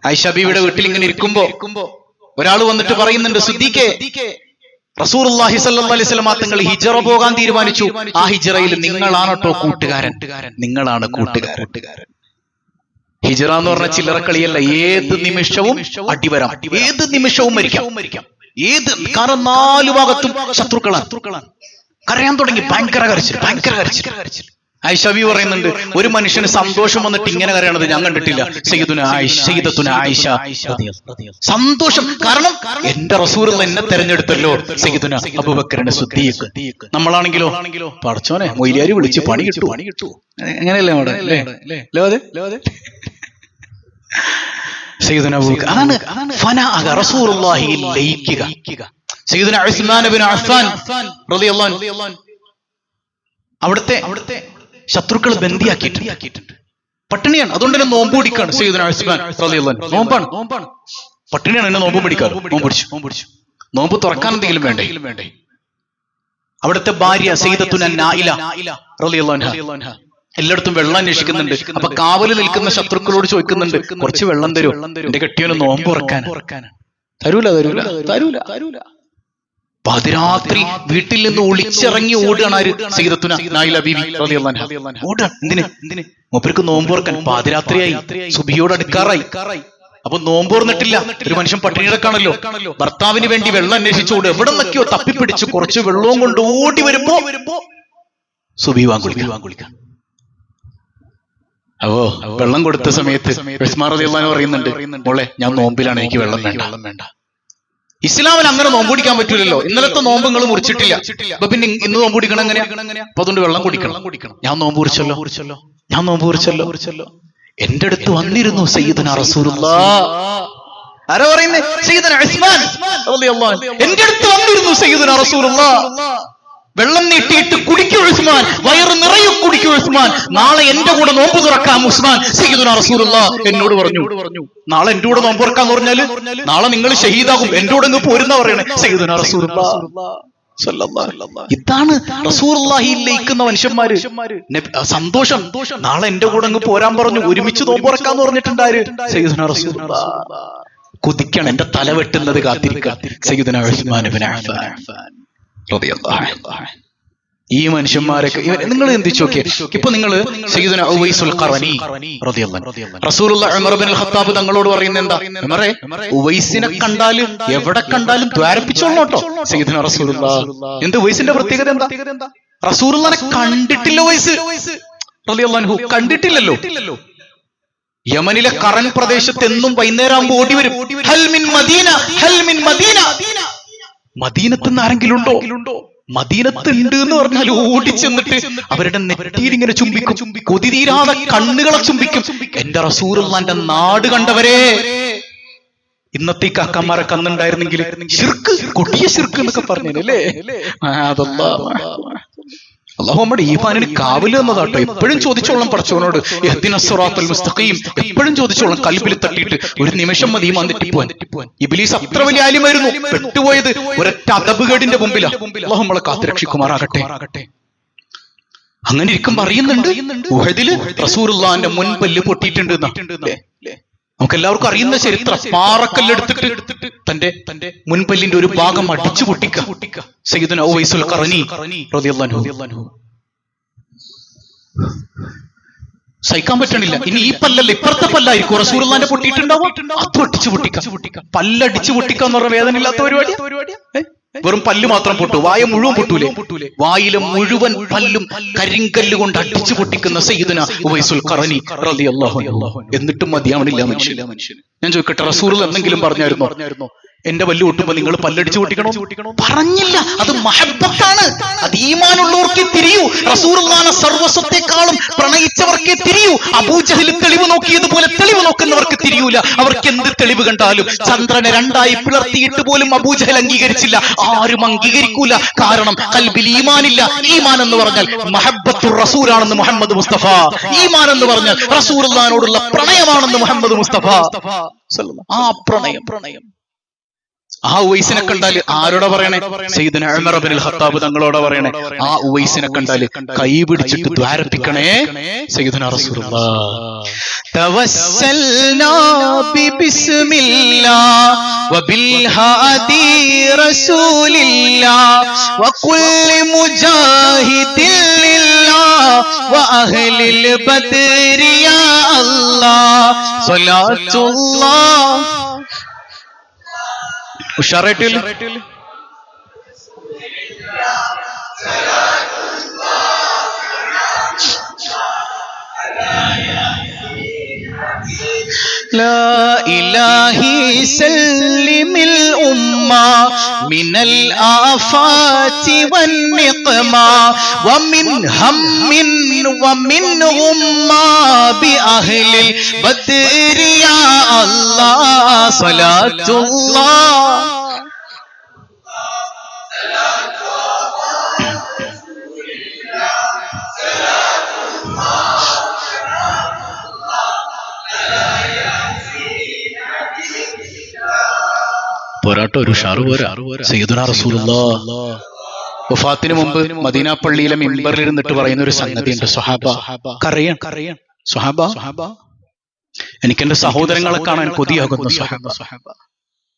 ആയിഷ ബീവിയുടെ വീട്ടിൽ ഇങ്ങനെ ഇരിക്കുമ്പോ ഒരാൾ വന്നിട്ട് പറയുന്നുണ്ട്, സിദ്ദീഖേ, റസൂലുള്ളാഹി സ്വല്ലല്ലാഹു അലൈഹി വസല്ലം തങ്ങൾ ഹിജ്റ പോകാൻ തീരുമാനിച്ചു. ആ ഹിജ്റയിൽ നിങ്ങളാണോ കൂട്ടുകാരൻ? നിങ്ങളാണ് കൂട്ടുകാരൻ. ഹിജ്റ എന്ന് പറഞ്ഞ ചില്ലറ കളിയല്ല. ഏത് നിമിഷവും അടിവരാം, ഏത് നിമിഷവും മരിക്കാം. കാരണം 4 ഭാഗത്തും ശത്രുക്കളാണ്. കരയാൻ തുടങ്ങി. ഭയങ്കര കരച്ചിൽ. ആയിഷ ബീവി പറയുന്നുണ്ട്, ഒരു മനുഷ്യന് സന്തോഷം വന്നിട്ട് ഇങ്ങനെ കരയണത് ഞാൻ കണ്ടിട്ടില്ല. സയ്യിദത്തുനാ ആയിഷ സന്തോഷം. കാരണം എന്റെ റസൂലുള്ള എന്നെ തെരഞ്ഞെടുത്തല്ലോ. സയ്യിദുനാ അബൂബക്കർ സിദ്ദീഖ്. നമ്മളാണെങ്കിലോ, പടച്ചോനെ മൊയ്ലിയാരി വിളിച്ച് പണി കിട്ടു. എങ്ങനെയല്ലേ അവിടെ? സയ്യിദുനാ അബൂബക്കർ. അതാണ് ഫനാ, റസൂലുള്ളാഹിയിൽ ലയിക്കുക. സയ്യിദുനാ ഉസ്മാൻ ഇബ്നു അഫ്ഫാൻ റളിയല്ലാഹു അൻഹു അവിടുത്തെ ശത്രുക്കൾ ബന്ദിയാക്കിയിട്ടുണ്ട്. പട്ടിണിയാണ്. അതുകൊണ്ട് തന്നെ നോമ്പ് പിടിക്കാണ് സയ്യിദുനാ ഉസ്മാൻ റളിയല്ലാഹു അൻഹു. നോമ്പാണ്. പട്ടിണിയാണ്. എന്നെ നോമ്പ് പിടിക്കാറ്. നോമ്പ് പിടിച്ചു. നോമ്പ് തുറക്കാൻ എന്തെങ്കിലും വേണ്ടേ? അവിടുത്തെ ഭാര്യ സയ്യിദത്തുനാ നായില റളിയല്ലാഹു അൻഹ എല്ലായിടത്തും വെള്ളം അന്വേഷിക്കുന്നുണ്ട്. അപ്പൊ കാവല് നിൽക്കുന്ന ശത്രുക്കളോട് ചോദിക്കുന്നുണ്ട്, കുറച്ച് വെള്ളം തരൂ, എന്റെ കെട്ടിയവന് നോമ്പ് തുറക്കാൻ. തരൂല. പാതിരാത്രി വീട്ടിൽ നിന്ന് ഒളിച്ചിറങ്ങി ഓടുകയാണ് ആര്? സയ്യിദത്തുനാ നായില ബീവി റളിയല്ലാഹു അൻഹ. ഓടുക. എന്തിന്? മൂപ്പർക്ക് നോമ്പ് തുറക്കാൻ. പാതിരാത്രിയായി, സുബഹിയോട് അടുക്കാറായി. അപ്പൊ നോമ്പ് തുറന്നിട്ടില്ല. ഒരു മനുഷ്യൻ പട്ടിണി കിടക്കാണല്ലോ. ഭർത്താവിന് വേണ്ടി വെള്ളം അന്വേഷിച്ചോട് എവിടെ നിന്നൊക്കെയോ തപ്പിപ്പിടിച്ച് കുറച്ച് വെള്ളവും കൊണ്ട് ഓടി വരുമ്പോ സുബഹി വാങ്ങിക്കാൻ. വെള്ളം കൊടുത്ത സമയത്ത് ഉസ്മാൻ റളിയല്ലാഹു അൻഹു പറയുന്നുണ്ട്, മോളെ ഞാൻ നോമ്പിലാണ്, എനിക്ക് വെള്ളം വേണ്ട. ഇസ്ലാമിൽ അങ്ങനെ നോമ്പ് പിടിക്കാൻ പറ്റൂലല്ലോ. ഇന്നലത്തെ നോമ്പ് നിങ്ങൾ മുറിച്ചിട്ടില്ല, അപ്പൊ പിന്നെ ഇന്ന് നോമ്പ് പിടിക്കണം എങ്ങനെയാ? അപ്പൊ അതുകൊണ്ട് വെള്ളം കുടിക്കണം. ഞാൻ നോമ്പ് കുറിച്ചല്ലോ. എന്റെ അടുത്ത് വന്നിരുന്നു സയ്യിദുനാ റസൂലുള്ളാഹ്. ആരാ പറയുന്നേ? സയ്യിദുനാ ഉസ്മാൻ റളിയല്ലാഹു അൻഹു. എന്റെ അടുത്ത് വന്നിരുന്നു സയ്യിദുനാ റസൂലുള്ളാഹ്. വെള്ളം നീട്ടിയിട്ട് കുടിക്കൂ ഉസ്മാൻ, വയറ് നിറയെ കുടിക്കൂ ഉസ്മാൻ, നാളെ എന്റെ കൂടെ നോമ്പ് തുറക്കാം ഉസ്മാൻ. സയ്യിദുനാ റസൂലുള്ളാഹ് എന്നോട് പറഞ്ഞു, നാളെ എന്റെ കൂടെ നോമ്പ് തുറക്കാന്ന് പറഞ്ഞാല് നാളെ നിങ്ങൾ ഷഹീദാകും, എന്റെ കൂടെ അങ്ങ് പോരുന്ന പറയണേ സയ്യിദുനാ റസൂലുള്ളാഹ്. ഇതാണ് റസൂലുള്ളാഹിയിൽ ലയിക്കുന്ന മനുഷ്യന്മാര്. സന്തോഷം. നാളെ എന്റെ കൂടെ അങ്ങ് പോരാൻ പറഞ്ഞു, ഒരുമിച്ച് നോമ്പ് തുറക്കാന്ന് പറഞ്ഞിട്ടുണ്ടാര്? സയ്യിദുനാ റസൂലുള്ളാഹ്. കുതിക്കണം, എന്റെ തല വെട്ടുന്നത് കാത്തിരിക്കുക. സയ്യിദുനാ ഉസ്മാൻ ഇബ്നു അഫ്ഫാൻ റളിയല്ലാഹു അൻഹു. ഈ മനുഷ്യന്മാരൊക്കെ നിങ്ങൾ ചിന്തിച്ചു നോക്കിയേ. ഇപ്പൊ നിങ്ങൾ സയ്യിദുനാ ഉവൈസുൽ ഖറനി റളിയല്ലാഹു അൻഹു, റസൂലുള്ളാഹി ഉമർ ഇബ്നുൽ ഖത്താബ് തങ്ങളോട് പറയുന്നത് എന്താ? ഉമറേ, ഉവൈസിനെ കണ്ടാലും എവിടെ കണ്ടാലും ദ്വാരപ്പിച്ചോളൂട്ടോ സയ്യിദുനാ റസൂലുള്ളാഹ്. എന്ത് ഉവൈസിന്റെ പ്രത്യേകത എന്താ? റസൂലുള്ളാഹിനെ കണ്ടിട്ടില്ല ഉവൈസ് റളിയല്ലാഹു അൻഹു, കണ്ടിട്ടില്ലല്ലോ. യമനിലെ കറൻ പ്രദേശത്ത് എന്നും വൈകുന്നേരം ആകുമ്പോൾ ഓടി വരും, ഹൽ മിൻ മദീന, ഹൽ മിൻ മദീന. മദീനത്ത് നിന്ന് ആരെങ്കിലും ഉണ്ടോ? മദീനത്ത് ഉണ്ട് എന്ന് പറഞ്ഞാൽ ഓടിച്ചെന്നിട്ട് അവരുടെ നെറ്റിയിൽ ഇങ്ങനെ ചുംബിക്കും, കൊതി തീരാതെ കണ്ണുകളെ ചുംബിക്കും. എന്റെ റസൂലുള്ളാഹിന്റെ നാട് കണ്ടവരെ, ഇന്നത്തെ കാക്കന്മാരെ കന്നുണ്ടായിരുന്നെങ്കിൽ ശിർക്ക്, കൊടിയ ശിർക്ക് എന്നൊക്കെ പറഞ്ഞല്ലേ. അള്ളാഹു നമ്മുടെ ഈമാനിന് കാവല് എന്നതാട്ടോ. എപ്പോഴും ചോദിച്ചോളാം പടച്ചവനോട്, ഇഹ്ദിനസ് സിറാത്തൽ മുസ്തഖീം. എപ്പോഴും ചോദിച്ചോളാം, കൽബിൽ തട്ടിയിട്ട് ഒരു നിമിഷം മതി ഈമാൻ തെറ്റിപ്പോവാൻ. ഇബ്ലീസ് അത്ര വലിയ ആലിമായിരുന്നു, പെട്ടുപോയത് ഒരൊറ്റ അദബുകേടിന്റെ മുമ്പിലാ. അള്ളാഹു നമ്മളെ കാത്തുരക്ഷിക്കുമാറാകട്ടെ. അങ്ങനെ ഇരിക്കുമ്പോ അറിയുന്നുണ്ട് ഉഹദില് റസൂലുള്ളാഹിന്റെ മുൻപല്ല് പൊട്ടിയിട്ടുണ്ട്. നമുക്ക് എല്ലാവർക്കും അറിയുന്ന ചരിത്രം. പാറക്കല്ലെടുത്തിട്ട് തന്റെ മുൻപല്ലിന്റെ ഒരു ഭാഗം അടിച്ചു പൊട്ടിക്ക സയ്യിദുനാ ഉവൈസുൽ ഖറനി റളിയല്ലാഹു അൻഹു. സഹിക്കാൻ പറ്റണില്ല. ഇനി ഈ പല്ലല്ല ഇപ്പുറത്തെ പല്ലായിരിക്കും റസൂലുള്ളാഹിന്റെ പൊട്ടിയിട്ടുണ്ടാവും, അത് അടിച്ചു പൊട്ടിക്ക. പല്ലടിച്ചു പൊട്ടിക്കാന്ന് പറഞ്ഞ വേദന ഇല്ലാത്ത പരിപാടി. വെറും പല്ല് മാത്രം പൊട്ടു, വായ മുഴുവൻ പൊട്ടൂലേ? വായിലെ മുഴുവൻ പല്ലും കരിങ്കല്ല് കൊണ്ട് അടിച്ചു പൊട്ടിക്കുന്ന സയ്യിദുനാ ഉവൈസുൽ ഖറനി റളിയല്ലാഹു അൻഹു. എന്നിട്ടും മതിയാവണില്ല മനുഷ്യൻ. ഞാൻ ചോദിക്കട്ടെ, റസൂൽ എന്തെങ്കിലും പറഞ്ഞായിരുന്നോ എന്റെ പല്ല് പൊട്ടുമ്പോ നിങ്ങൾ പല്ലടിച്ചു പൊട്ടിക്കണോ? പറഞ്ഞില്ല. അത് മഹബ്ബത്താണ്. അത് ഈമാനുള്ളവർക്കേ തിരിയൂ. റസൂലുള്ളാഹിനെ സർവസ്വത്തെക്കാളും പ്രണയിച്ചവർക്കേ തിരിയൂ. അബൂജഹൽ തെളിവ് നോക്കിയതുപോലെ തെളിവ് നോക്കുന്നവർക്ക് തിരിയൂല. അവർക്ക് എന്ത് തെളിവ് കണ്ടാലും ചന്ദ്രനെ രണ്ടായി പിളർത്തിയിട്ട് പോലും അബൂജഹൽ അംഗീകരിച്ചില്ല. ആരും അംഗീകരിക്കൂല. കാരണം ഖൽബിൽ ഈമാനില്ല. ഈമാൻ എന്ന് പറഞ്ഞാൽ മഹബ്ബത്തുർ റസൂലാണെന്ന് മുഹമ്മദ് മുസ്തഫ. ഈമാൻ എന്ന് പറഞ്ഞാൽ റസൂലുള്ളാഹിനോടുള്ള പ്രണയമാണെന്ന് മുഹമ്മദ് മുസ്തഫ. ആ പ്രണയം ആ ഉവൈസിനെ കണ്ടാല് ആരോടാ പറയണേ? സയ്യിദുനാ ഉമർ ഇബ്നുൽ ഖത്താബ് തങ്ങളോടാ പറയണേ. ആ ഉവൈസിനെ കണ്ടാല് കൈ പിടിച്ചിട്ട് ദ്വാരപ്പിക്കണേ സയ്യിദുനാ റസൂലുള്ളാഹ്. തവസ്സൽനാ ബിസ്മില്ലാഹ് വബിൽ ഹാദി റസൂലില്ലാഹ് വകുല്ലി മുജാഹിദിൻ ലില്ലാഹ് വഅഹ്ലിൽ ബദ്രി യാ അല്ലാഹ് സ്വലാത്തുല്ലാഹ്. ഉഷാറായിട്ടില്ല? لا إله سلم الأمة من الآفات والنقمة ومن هم ومن غمة بأهل البدر يا الله صلاة الله. പോരാട്ടോ, ഒരു ഷാറു പോരാ. സയ്യിദുനാ റസൂലുള്ളാഹ് വഫാത്തിന് മുമ്പ് മദീന പള്ളിയിലെ മിമ്പറിൽ ഇരുന്നിട്ട് പറയുന്ന ഒരു സംഗതി ഉണ്ട്. സ്വഹാബ സ്വഹാബ, എനിക്ക് എന്റെ സഹോദരങ്ങളെ കാണാൻ കൊതിയാകുന്നു. സ്വഹാബ,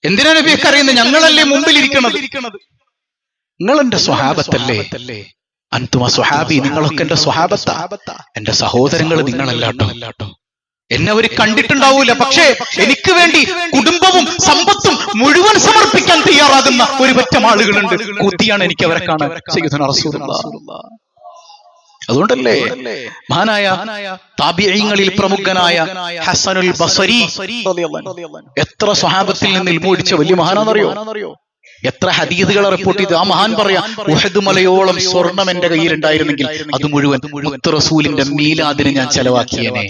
എന്തിനാ നബിയെ അറിയുന്നത്? ഞങ്ങളല്ലേ മുമ്പിൽ ഇരിക്കുന്നത്, നിങ്ങൾ എന്റെ സ്വഹാബത്തല്ലേ? അൻതുമ സ്വഹാബി, നിങ്ങളൊക്കെ എന്റെ സ്വഹാബത്താ. എന്റെ സഹോദരങ്ങൾ നിങ്ങളല്ലാട്ടോ. എന്നെ അവർ കണ്ടിട്ടുണ്ടാവൂല, പക്ഷേ എനിക്ക് വേണ്ടി കുടുംബവും സമ്പത്തും മുഴുവൻ സമർപ്പിക്കാൻ തയ്യാറാകുന്ന ഒരു പറ്റം ആളുകളുണ്ട്. കൊതിയാണ് എനിക്ക് അവരെ കാണാൻ. സയ്യിദുനാ റസൂലുള്ളാഹ്. അതുകൊണ്ടല്ലേ മഹാനായ താബിഈങ്ങളിൽ പ്രമുഖനായ ഹസനുൽ ബസരി എത്ര സ്വഹാബത്തിൽ നിന്ന് ഇൽമു പഠിച്ച വലിയ മഹാനാണെന്നറിയോ? എത്ര ഹദീസുകളെ റിപ്പോർട്ട് ചെയ്ത് ആ മഹാൻ പറയാ, ഉഹദ് മലയോളം സ്വർണം എന്റെ കയ്യിലുണ്ടായിരുന്നെങ്കിൽ അത് മുഴുവൻ മുത്ത് റസൂലിന്റെ മീലാദിന് ഞാൻ ചെലവാക്കിയേനെ.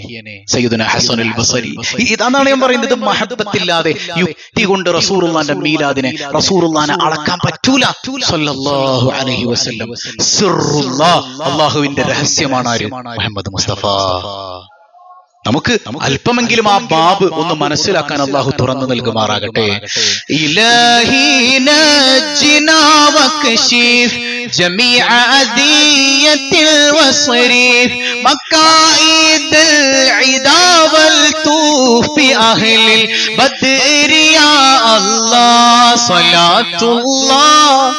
സയ്യിദുനാ ഹസനുൽ ബസരി. ഇതാണ് ഞാൻ പറയുന്നത്. മഹബ്ബത്തില്ലാതെ യുക്തി കൊണ്ട് റസൂലുള്ളാഹിന്റെ മീലാദിനെ റസൂലുള്ളാഹിനെ അളക്കാൻ പറ്റൂല. സല്ലല്ലാഹു അലൈഹി വസല്ലം സിർറുല്ലാഹ്, അല്ലാഹുവിന്റെ രഹസ്യമാണ് ആര്? മുഹമ്മദ് മുസ്തഫ. നമുക്ക് അല്പമെങ്കിലും ആ ബാബ് ഒന്ന് മനസ്സിലാക്കാൻ അല്ലാഹു തുറന്നു നൽകുമാറാകട്ടെ. ഇലാഹി നജ്നാ വക്ശിഫ് ജമീഅ അദിയത്തിൽ വസ്രീഫ് മകായിദൽ ഇദാ വൽ തൂഫ് ബി അഹ്ലിൽ ബദ്രി യാ അല്ലാഹ് സ്വലാത്തുല്ലാഹ്.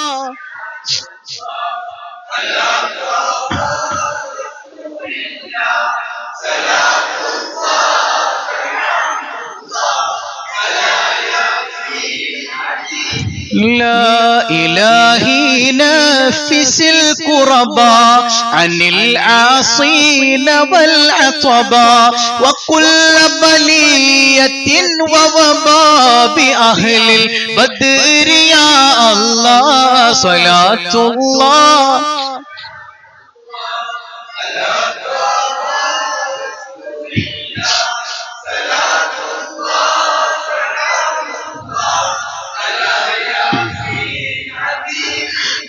لا إلهي نفس الكرباء عن العاصين والعطباء وكل بلية ووباء بأهل البدر يا الله صلاة الله.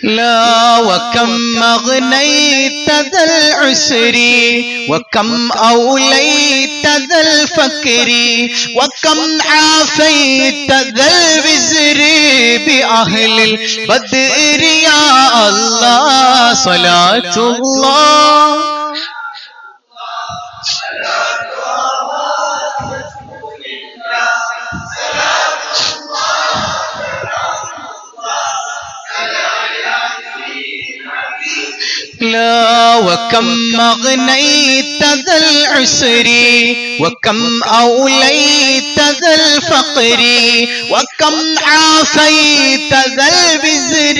لا وكم أغنيت ذا العسر وكم أوليت ذا الفقر وكم عافيت ذا الوزر بأهل البدر يا الله صلاة الله لا وكم أغنيت ذا العسر وكم أوليت ذا الفقر وكم عافيت ذا الوزر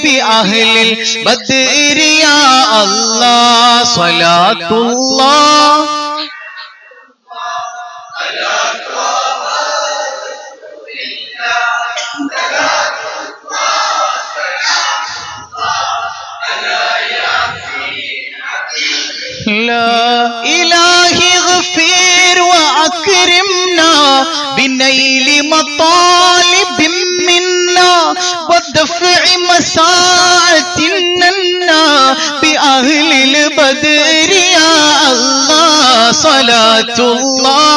بأهل البدر يا الله صلاة الله لا إلهي اغفر وأكرمنا بنيل مطالب منا ودفع مساعتنا بأهل البدر يا الله صلاة الله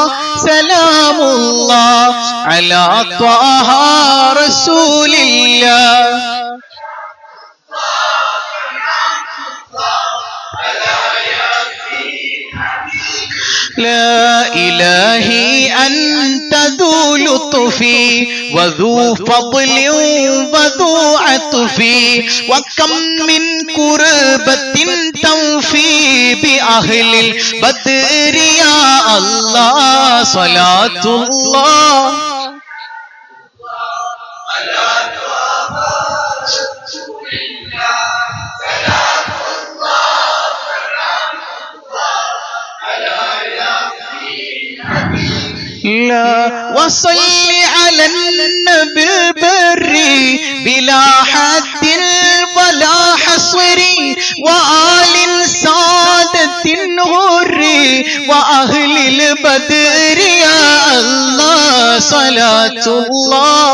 سلام الله على طه رسول الله لا إلهي أنت ذو لطف وذو فضل وذو عطف وكم من كربة تنفي بأهل البدر يا الله صلاة الله لا وصل على النبي البر بلا حد ولا حصر وآل سادة غر وأهل البدر يا الله صلاة الله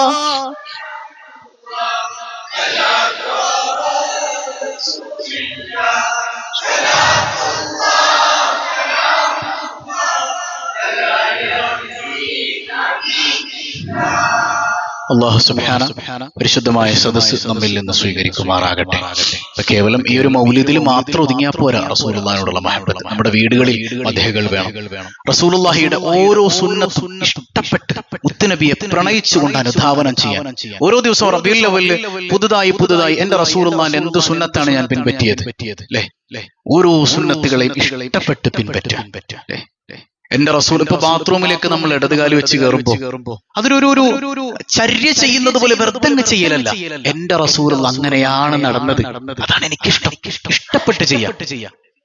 അല്ലാഹു സുബ്ഹാന പരിശുദ്ധമായ സദസ്സ് നമ്മിൽ നിന്ന് സ്വീകരിക്കുമാറാകട്ടെ. കേവലം ഈ ഒരു മൗലിദിൽ മാത്രം ഒതുങ്ങിയാൽ പോരാ. റസൂലുള്ളാഹിയോടുള്ള മഹബത്ത് നമ്മുടെ വീടുകളിൽ മദ്ഹകൾ വേണം. റസൂലുള്ളാഹിയുടെ ഓരോ സുന്നത്തും ഇഷ്ടപ്പെട്ട് മുത്തുനബിയെ പ്രണയിച്ചുകൊണ്ട് അനുധാവനം ചെയ്യാൻ ഓരോ ദിവസവും റബീഉൽ അവ്വലിൽ പുതുതായി എന്റെ റസൂലുള്ളാഹിന്റെ എന്ത് സുന്നത്താണ് ഞാൻ പിൻപറ്റിയത് അല്ലേ? ഓരോ സുന്നത്തുകളെയും ഇഷ്ടപ്പെട്ട് പിൻപറ്റാൻ പറ്റും. എന്റെ റസൂൽ ഇപ്പൊ ബാത്റൂമിലേക്ക് നമ്മൾ ഇടതുകാലി വെച്ച് കയറുമ്പോ അതൊരു ചര്യ ചെയ്യുന്നത് പോലെ വെറുതെ ചെയ്യലല്ല. എന്റെ റസൂൽ അങ്ങനെയാണ് നടന്നത്. അതാണ് എനിക്കിഷ്ടം. ഇഷ്ടപ്പെട്ട് ചെയ്യാം.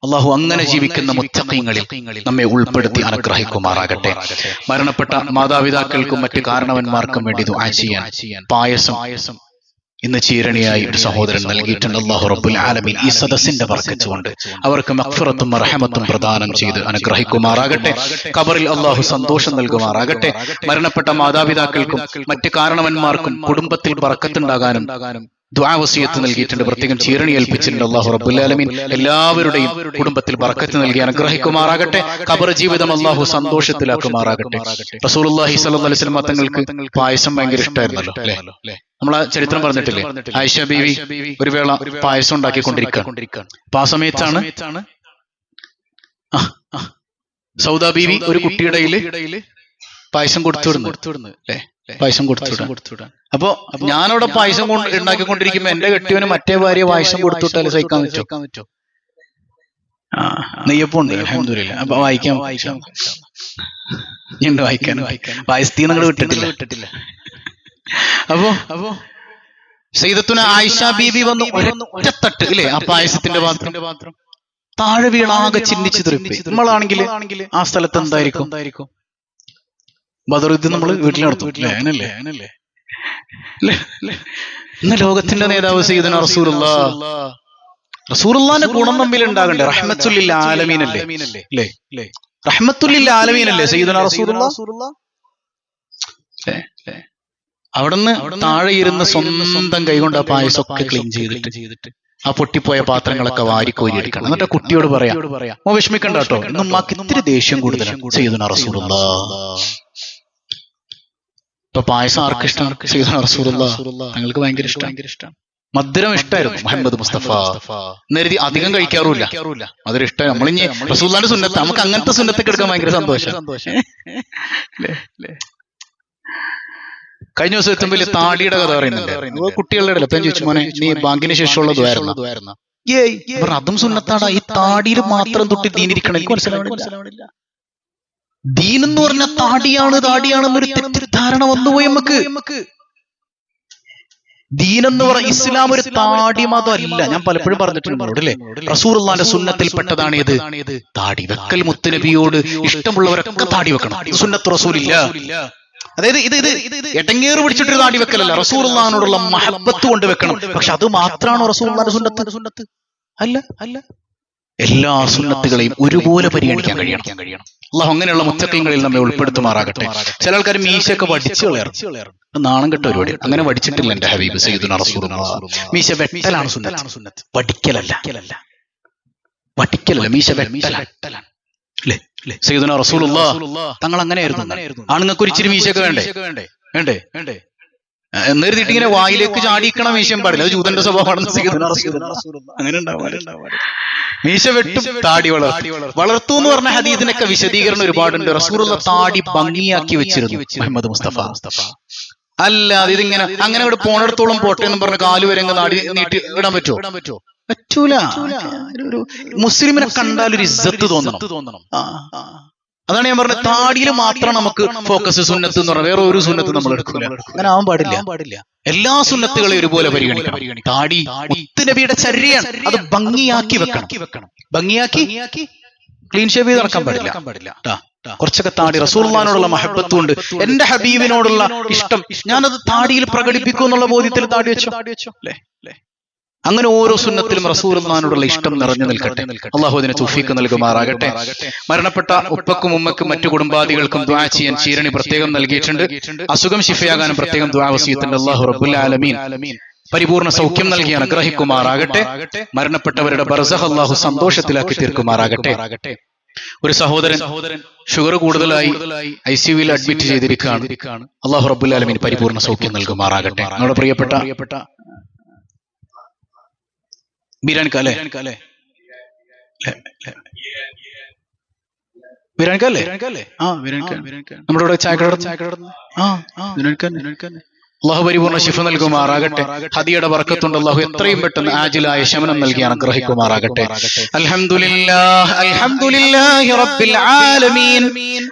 അള്ളാഹു അങ്ങനെ ജീവിക്കുന്ന മുത്തഖീങ്ങളിൽ നമ്മെ ഉൾപ്പെടുത്തി അനുഗ്രഹിക്കുമാറാകട്ടെ. മരണപ്പെട്ട മാതാപിതാക്കൾക്കും മറ്റു കാരണവന്മാർക്കും വേണ്ടി ദുആ ചെയ്യാൻ പായസം ഇന്ന് ചീരണിയായി ഒരു സഹോദരൻ നൽകിയിട്ടുണ്ട്. അല്ലാഹു റബ്ബുൽ ആലമീൻ ഈ സദസ്സിന്റെ ബർക്കത്ത് കൊണ്ട് അവർക്ക് മഗ്ഫിറത്തും റഹ്മത്തും പ്രദാനം ചെയ്ത് അനുഗ്രഹിക്കുമാറാകട്ടെ. ഖബറിൽ അല്ലാഹു സന്തോഷം നൽകുമാറാകട്ടെ. മരണപ്പെട്ട മാതാപിതാക്കൾക്കും മറ്റു കാരണവന്മാർക്കും കുടുംബത്തിൽ ബർക്കത്തുണ്ടാകാനും ദുആ വസിയത്ത് നൽകിയിട്ടുണ്ട്. പ്രത്യേകം ചീരണി ഏൽപ്പിച്ചിട്ടുണ്ട്. അല്ലാഹു റബ്ബുൽ ആലമീൻ എല്ലാവരുടെയും കുടുംബത്തിൽ ബർക്കത്ത് നൽകി അനുഗ്രഹിക്കുമാറാകട്ടെ. ഖബർ ജീവിതം അല്ലാഹു സന്തോഷത്തിലാക്കുമാറാകട്ടെ. റസൂലുള്ളാഹി സ്വല്ലല്ലാഹു അലൈഹി വസല്ലം തങ്ങൾക്ക് പായസം ഭയങ്കര ഇഷ്ടമായിരുന്നല്ലോ അല്ലേ? നമ്മളെ ചരിത്രം പറഞ്ഞിട്ടില്ലേ? ആയിഷ ബീവി ഒരു വേള പായസം ഉണ്ടാക്കിക്കൊണ്ടിരിക്കുകയാണ്. അപ്പൊ ആ സമയത്താണ് സൗദ ബീവി ഒരു കുട്ടിയുടെ പായസം കൊടുത്തുവിടുന്നു അല്ലേ? പായസം കൊടുത്തുവിടാൻ. അപ്പൊ ഞാനവിടെ പായസം ഉണ്ടാക്കിക്കൊണ്ടിരിക്കുമ്പോ എന്റെ കെട്ടിയവന് മറ്റേ ഭാര്യ പായസം കൊടുത്തുവിട്ടാൽ സഹിക്കാൻ പറ്റുമോ? നെയ്യപ്പുണ്ട് അൽഹംദുലില്ലാ. അപ്പൊ വായിക്കാൻ പായസത്തിൽ നിങ്ങൾ വിട്ടിട്ടില്ല. അപ്പോ സയ്യിദത്തുന ആയിഷ ബീബി വന്നു ഒറ്റത്തട്ട് ഇല്ലേ ആ പായസത്തിന്റെ പാത്രം താഴെ വീണാകെ ചിന്തിച്ചു തീർപ്പി. നമ്മളാണെങ്കിൽ ആ സ്ഥലത്ത് എന്തായിരിക്കും? ബദറുദ്ദീൻ നമ്മൾ വീട്ടിൽ നടത്തും അല്ലേ? ഇന്ന് ലോകത്തിന്റെ നേതാവ് സയ്യിദുനാ റസൂലുള്ളാഹിന്റെ ഗുണം തമ്മിൽ ഉണ്ടാകണ്ടേ? റഹ്മത്തുൽ ആലമീനല്ലേ? റഹ്മത്തുൽ ആലമീനല്ലേ സയ്യിദുനാ റസൂലുള്ളാഹ്? അവിടുന്ന് താഴെ ഇരുന്ന് സ്വന്തം കൈകൊണ്ട് ആ പായസമൊക്കെ ക്ലീൻ ചെയ്തിട്ട് ആ പൊട്ടിപ്പോയ പാത്രങ്ങളൊക്കെ വാരിക്കോരി എടുക്കണം. എന്നിട്ട് കുട്ടിയോട് പറയാം, വിഷമിക്കണ്ട കേട്ടോ, ഇന്നും മാക്ക് ഇത്തിരി ദേഷ്യം കൂടുതലാണ് സയ്യിദുനാ റസൂലുള്ളാഹ്. ഇപ്പൊ പായസം ആർക്കിഷ്ടം? സയ്യിദുനാ റസൂലുള്ളാഹ് തങ്ങൾക്ക് ഭയങ്കര ഇഷ്ടം. മധുരം ഇഷ്ടമായിരുന്നു മുഹമ്മദ് മുസ്തഫ. നേരത്തെ അധികം കഴിക്കാറുമില്ല, മധുരം ഇഷ്ടം. നമ്മളിഞ്ഞ് റസൂലുള്ളാഹിന്റെ സുന്നത്ത്, നമുക്ക് അങ്ങനത്തെ സുന്നത്തൊക്കെ എടുക്കാൻ ഭയങ്കര സന്തോഷം. കഴിഞ്ഞ ദിവസം എത്തുമ്പോൾ താടിയുടെ കഥ പറയുന്നുണ്ട്. കുട്ടികളുടെ ഇടയിൽ ഇപ്പം ചോദിച്ചു, മോനെ നീ ബാങ്കിന് ശേഷമുള്ള ദ്വാരുന്നു. അതും സുന്നത്താടാ, ഈ താടിയിൽ മാത്രം തൊട്ട് ദീനിരിക്കണം. എനിക്ക് മനസ്സിലാവണില്ല. ദീനെന്ന് പറഞ്ഞ താടിയാണെന്നൊരു തെറ്റിദ്ധാരണ വന്നുപോയി നമുക്ക്. ദീനെന്ന് പറഞ്ഞ ഇസ്ലാം ഒരു താടി മതമല്ല. ഞാൻ പലപ്പോഴും പറഞ്ഞിട്ടുണ്ട് അല്ലേ, റസൂലുള്ളാഹിന്റെ സുന്നത്തിൽപ്പെട്ടതാണ് ഇത് താടി വെക്കൽ. മുത്തുനബിയോട് ഇഷ്ടമുള്ളവരൊക്കെ താടി വെക്കണം. സുന്നത്ത് റസൂലില്ല. അതായത് ഇത് എടങ്ങേറ് പിടിച്ചിട്ടൊരു താടി വെക്കലല്ല, റസൂലുള്ളാഹിനോടുള്ള മഹബത്ത് കൊണ്ട് വെക്കണം. പക്ഷെ അത് മാത്രമാണോ റസൂലുള്ളാഹിന്റെ സുന്നത്ത്? അല്ല. എല്ലാ സുന്നത്തുകളെയും ഒരുപോലെ പരിഗണിക്കാൻ കഴിയണം. അല്ലാഹു അങ്ങനെയുള്ള മുത്തഖീങ്ങളിൽ നമ്മെ ഉൾപ്പെടുത്തുമാറാകട്ടെ. ചില ആൾക്കാർ മീശയൊക്കെ വടിച്ചു കളയാറ്, നാണം കെട്ട പരിപാടി. അങ്ങനെ വടിച്ചിട്ടില്ല എന്റെ ഹബീബ് സയ്യിദുനാ റസൂലുള്ളാഹ്. മീശ വെട്ടലാണ് സുന്നത്ത്, വടിക്കലല്ല. മീശ വെട്ടലാണ്. സയ്യിദുനാ റസൂലുള്ളാഹ് തങ്ങൾ അങ്ങനെയായിരുന്നു. ആണുങ്ങൾക്ക് ഒരിച്ചിരി മീശയൊക്കെ വേണ്ടേ? എന്നേരിട്ട് ഇങ്ങനെ വായിലേക്ക് ചാടിക്കണ മീശയും പാടില്ല, അത് ജൂതന്റെ സ്വഭാവമാണെന്ന് സയ്യിദുനാ റസൂലുള്ളാഹ്. അങ്ങനെ ഉണ്ടാവാറുണ്ട്. മീശ വെട്ടും താടി വളർത്തു എന്ന് പറഞ്ഞ ഹദീസിനൊക്കെ വിശദീകരണം ഒരുപാടുണ്ട്. റസൂലുള്ള താടി ഭംഗിയാക്കി വെച്ചിരുന്നു മുഹമ്മദ് മുസ്തഫ. അല്ലാതെ ഇതിങ്ങനെ അങ്ങനെ ഇവിടെ പോണിടത്തോളം പോട്ടെ എന്ന് പറഞ്ഞ കാലുവരെ താടി നീട്ടി ഇടാൻ പറ്റൂല. ഒരു മുസ്ലിമിനെ കണ്ടാൽ ഒരു ഇസ്സത്ത് തോന്നണം. അതാണ് ഞാൻ പറഞ്ഞത്, താടിയിൽ മാത്രം നമുക്ക് ഫോക്കസ്. സുന്നത്ത് എന്ന് പറഞ്ഞാൽ വേറെ ഒരു സുന്നത്ത് നമ്മൾ എടുക്കില്ല. അങ്ങനെ ആവാൻ പാടില്ല. എല്ലാ സുന്നത്തുകളെയും ഒരുപോലെ പരിഗണിക്കണം. താടി മുത്തുനബിയുടെ ചര്യയാണ്, അത് ഭംഗിയാക്കി വെക്കണം. ഭംഗിയാക്കി ക്ലീൻ ഷേവ് ചെയ്ത് നടക്കാൻ പാടില്ല. കുറച്ചൊക്കെ താടി റസൂലുള്ളാഹിനോടുള്ള മഹബത്ത് കൊണ്ട്, എന്റെ ഹബീബിനോടുള്ള ഇഷ്ടം ഞാനത് താടിയിൽ പ്രകടിപ്പിക്കും എന്നുള്ള ബോധ്യത്തിൽ താടി വെച്ചോ അല്ലേ. അങ്ങനെ ഓരോ സുന്നത്തിലും റസൂലുള്ളാഹിനോടുള്ള ഇഷ്ടം നിറഞ്ഞു നിൽക്കട്ടെ. അല്ലാഹു അതിന് തൗഫീഖ് നൽകുമാറാകട്ടെ. മരണപ്പെട്ട ഉപ്പക്കും ഉമ്മക്കും മറ്റു കുടുംബാദികൾക്കും ദുആ ചെയ്യാൻ ചീരണി പ്രത്യേകം നൽകിയിട്ടുണ്ട്. അസുഖം ശിഫയാകാനും പ്രത്യേകം ദുആ വസിയത്തുണ്ട്. അല്ലാഹു റബ്ബുൽ ആലമീൻ പരിപൂർണ്ണ സൗഖ്യം നൽകി അനുഗ്രഹിക്കുമാറാകട്ടെ. മരണപ്പെട്ടവരുടെ ബർസഖ് അല്ലാഹു സന്തോഷത്തിലാക്കി തീർക്കുമാറാകട്ടെ. ഒരു സഹോദരൻ ഷുഗർ കൂടുതലായി ICUവിൽ അഡ്മിറ്റ് ചെയ്തിരിക്കുകയാണ്. അല്ലാഹു റബ്ബുൽ ആലമീൻ പരിപൂർണ്ണ സൗഖ്യം നൽകുമാറാകട്ടെ. നമ്മുടെ പ്രിയപ്പെട്ട ബിരാൻകല്ലേ നമ്മുടെ ഇവിടെ ചായക്കട അള്ളാഹു പരിപൂർണ്ണ ശിഫ നൽകുമാറാകട്ടെ. ഹദിയുടെ ബർക്കത്തുണ്ട്. അള്ളാഹു എത്രയും പെട്ടെന്ന് ആജിലായ ശമനം നൽകി അനുഗ്രഹിക്കുമാറാകട്ടെ. അൽഹംദുലില്ലാഹി റബ്ബിൽ ആലമീൻ.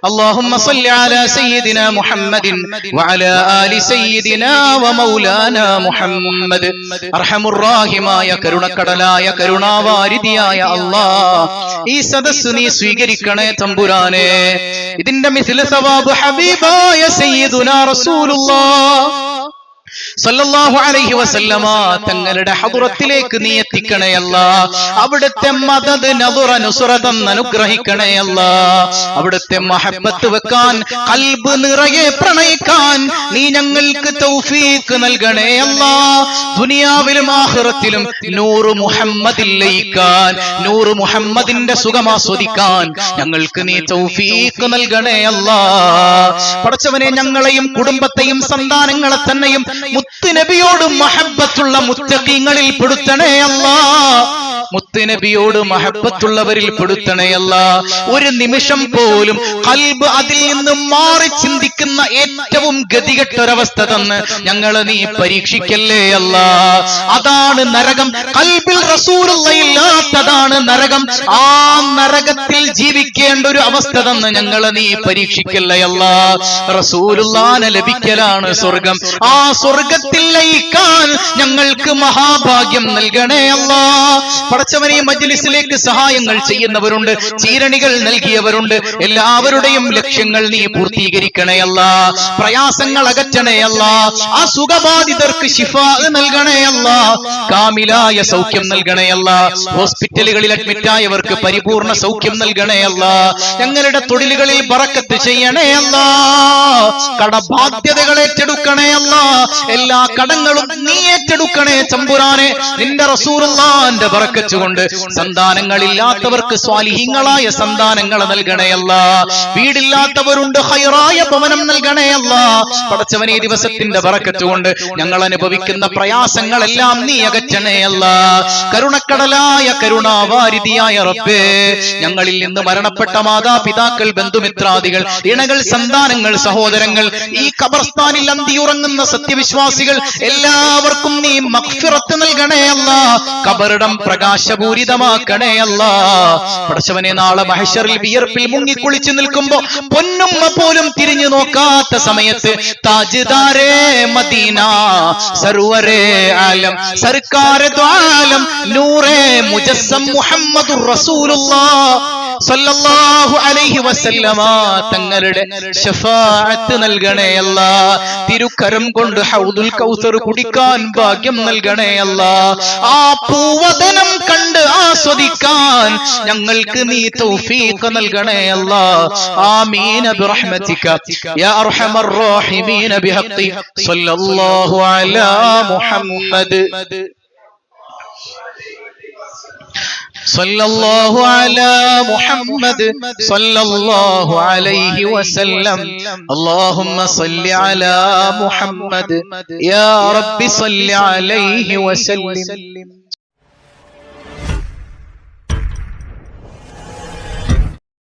അല്ലാഹുമ്മ സ്വല്ലി അലാ സയ്യിദിനാ മുഹമ്മദിൻ വഅലാ ആലി സയ്യിദിനാ വമൗലാനാ മുഹമ്മദ്. അർഹമുർ റഹീമായ കരുണക്കടലായ കരുണാവാരിധിയായ അല്ലാഹ്, ഈ സദസ്സ് നീ സ്വീകരിക്കണേ തമ്പുരാനെ. ഇതിന്റെ മിസ്ല സവാബ് ഹബീബായ സയ്യിദുനാ റസൂലുള്ളാഹ് സല്ലല്ലാഹു അലൈഹി വസല്ലമ തങ്ങളുടെ ഹദ്റത്തിലേക്ക് നീ എത്തിക്കണേ അല്ലാഹ്. അവിടുത്തെ മദദ് നദറ നുസ്റതൻ അനുഗ്രഹിക്കണേ അല്ലാഹ്. അവിടുത്തെ മഹബ്ബത്ത് വെക്കാൻ, ഖൽബ് നിറയെ പ്രണയിക്കാൻ നീ ഞങ്ങൾക്ക് തൗഫീഖ് നൽകണേ അല്ലാഹ്. ദുനിയാവിലും ആഖിറത്തിലും നൂറ് മുഹമ്മദിൽ ലയിക്കാൻ, നൂറ് മുഹമ്മദിന്റെ സുഖം ആസ്വദിക്കാൻ ഞങ്ങൾക്ക് നീ തൗഫീഖ് നൽകണേ അല്ലാഹ്. പടച്ചവനെ, ഞങ്ങളെയും കുടുംബത്തെയും സന്താനങ്ങളെ തന്നെയും മുത്തുനബിയോട് മഹബ്ബത്തുള്ള മുത്തഖീങ്ങളിൽ പെടുത്തണേ അല്ലാഹ്. മുത്തുനബിയോട് മഹബ്ബത്തുള്ളവരിൽ പെടുത്തണേ അല്ലാഹ്. ഒരു നിമിഷം പോലും ഖൽബ് അതിൽ നിന്ന് മാറി ചിന്തിക്കുന്ന ഏറ്റവും ഗതികെട്ടൊരവസ്ഥ തന്ന് ഞങ്ങളെ നീ പരീക്ഷിക്കല്ലേ അല്ലാഹ്. അതാണ് നരകം. ഖൽബിൽ റസൂലുള്ളാഹില്ലാത്തതാണ് നരകം. ആ നരകത്തിൽ ജീവിക്കേണ്ട ഒരു അവസ്ഥ തന്ന് ഞങ്ങളെ നീ പരീക്ഷിക്കല്ലേ അല്ലാഹ്. റസൂലുള്ളാഹിനെ ലഭിക്കലാണ് സ്വർഗം. ആ സ്വർഗത്തിൽ ലയിക്കാൻ ഞങ്ങൾക്ക് മഹാഭാഗ്യം നൽകണേ അല്ലാഹ്. പടച്ചവനെ മജ്ലിസിലേക്ക് സഹായങ്ങൾ ചെയ്യുന്നവരുണ്ട്, ചീരണികൾ നൽകിയവരുണ്ട്. എല്ലാവരുടെയും ലക്ഷ്യങ്ങൾ നീ പൂർത്തീകരിക്കണേ അല്ലാ. പ്രയാസങ്ങൾ അകറ്റണേ അല്ലാ. ആ സുഖബാധിതർക്ക് ശിഫാ നൽകണേ അല്ലാ. കാമിലായ സൗഖ്യം നൽകണേ അല്ലാ. ഹോസ്പിറ്റലുകളിൽ അഡ്മിറ്റ് ആയവർക്ക് പരിപൂർണ സൗഖ്യം നൽകണേ അല്ലാ. ഞങ്ങളുടെ തൊഴിലുകളിൽ ബറക്കത്ത് ചെയ്യണേ അല്ലാ. കടബാധ്യതകൾ ഏറ്റെടുക്കണേ അല്ലാ. എല്ലാ കടങ്ങളും നീ ഏറ്റെടുക്കണേ തമ്പുരാനെ. നിന്റെ റസൂലുള്ളാഹിന്റെ ബറക്കത്ത് കൊണ്ട് സന്താനങ്ങളില്ലാത്തവർക്ക് സ്വാലിഹീങ്ങളായ സന്താനങ്ങളെ നൽകണേ അല്ലാ. വീടില്ലാത്തവരുണ്ട്, ഹൈറായ ഭവനം നൽകണേ അല്ലാ. പടച്ചവനെ ദിവസത്തിന്റെ ബറക്കത്ത് കൊണ്ട് ഞങ്ങൾ അനുഭവിക്കുന്ന പ്രയാസങ്ങളെല്ലാം നീ അകറ്റണേ അല്ലാ. കരുണക്കടലായ കരുണാവാരിധിയായ റബ്ബേ, ഞങ്ങളിൽ നിന്ന് മരണപ്പെട്ട മാതാപിതാക്കൾ, ബന്ധുമിത്രാദികൾ, ഇണകൾ, സന്താനങ്ങൾ, സഹോദരങ്ങൾ, ഈ ഖബർസ്ഥാനിൽ അന്തിയുറങ്ങുന്ന സത്യവിശ്വാസികൾ എല്ലാവർക്കും നീ മഗ്ഫിറത്ത് നൽകണേ അല്ലാ. ഖബറിടം പ്രകാശപൂരിതമാക്കണേ അല്ലാ. പടച്ചവനെ നാളെ മഹ്ശറിൽ വിയർപ്പിൽ മുങ്ങിക്കുളിച്ചു നിൽക്കുമ്പോ പൊന്നുമ്മ പോലും തിരിഞ്ഞു നോക്കാത്ത സമയത്ത് താജ്ദാരേ മദീന, സർവരേ ആലം, സർക്കാരെ ദ്വാലം, നൂറേ മുജസ്സം മുഹമ്മദുർ റസൂലുള്ളാഹ് സല്ലല്ലാഹു അലൈഹി വസല്ലമ തങ്ങളുടെ ശഫാഅത്ത് നൽകണേ അല്ലാ. തിരുക്കരം കൊണ്ട് ഹൗദുൽ കൗസർ കുടിക്കാൻ ഭാഗ്യം നൽകണേ അല്ലാ. ആ പൂവദനം കണ്ട് ആസ്വദിക്കാൻ ഞങ്ങൾക്ക് നീ തൗഫീഖ് നൽകണേ അല്ലാ. ആമീൻ ബിറഹ്മതിക യാ അർഹമർ റഹീമീൻ ബിഹഖി സല്ലല്ലാഹു അലാ മുഹമ്മദ് സല്ലല്ലാഹു അലാ മുഹമ്മദ് സല്ലല്ലാഹു അലൈഹി വസല്ലം. അല്ലാഹുമ്മ സല്ലി അലാ മുഹമ്മദ് യാ റബ്ബി സല്ലി അലൈഹി വസല്ലം.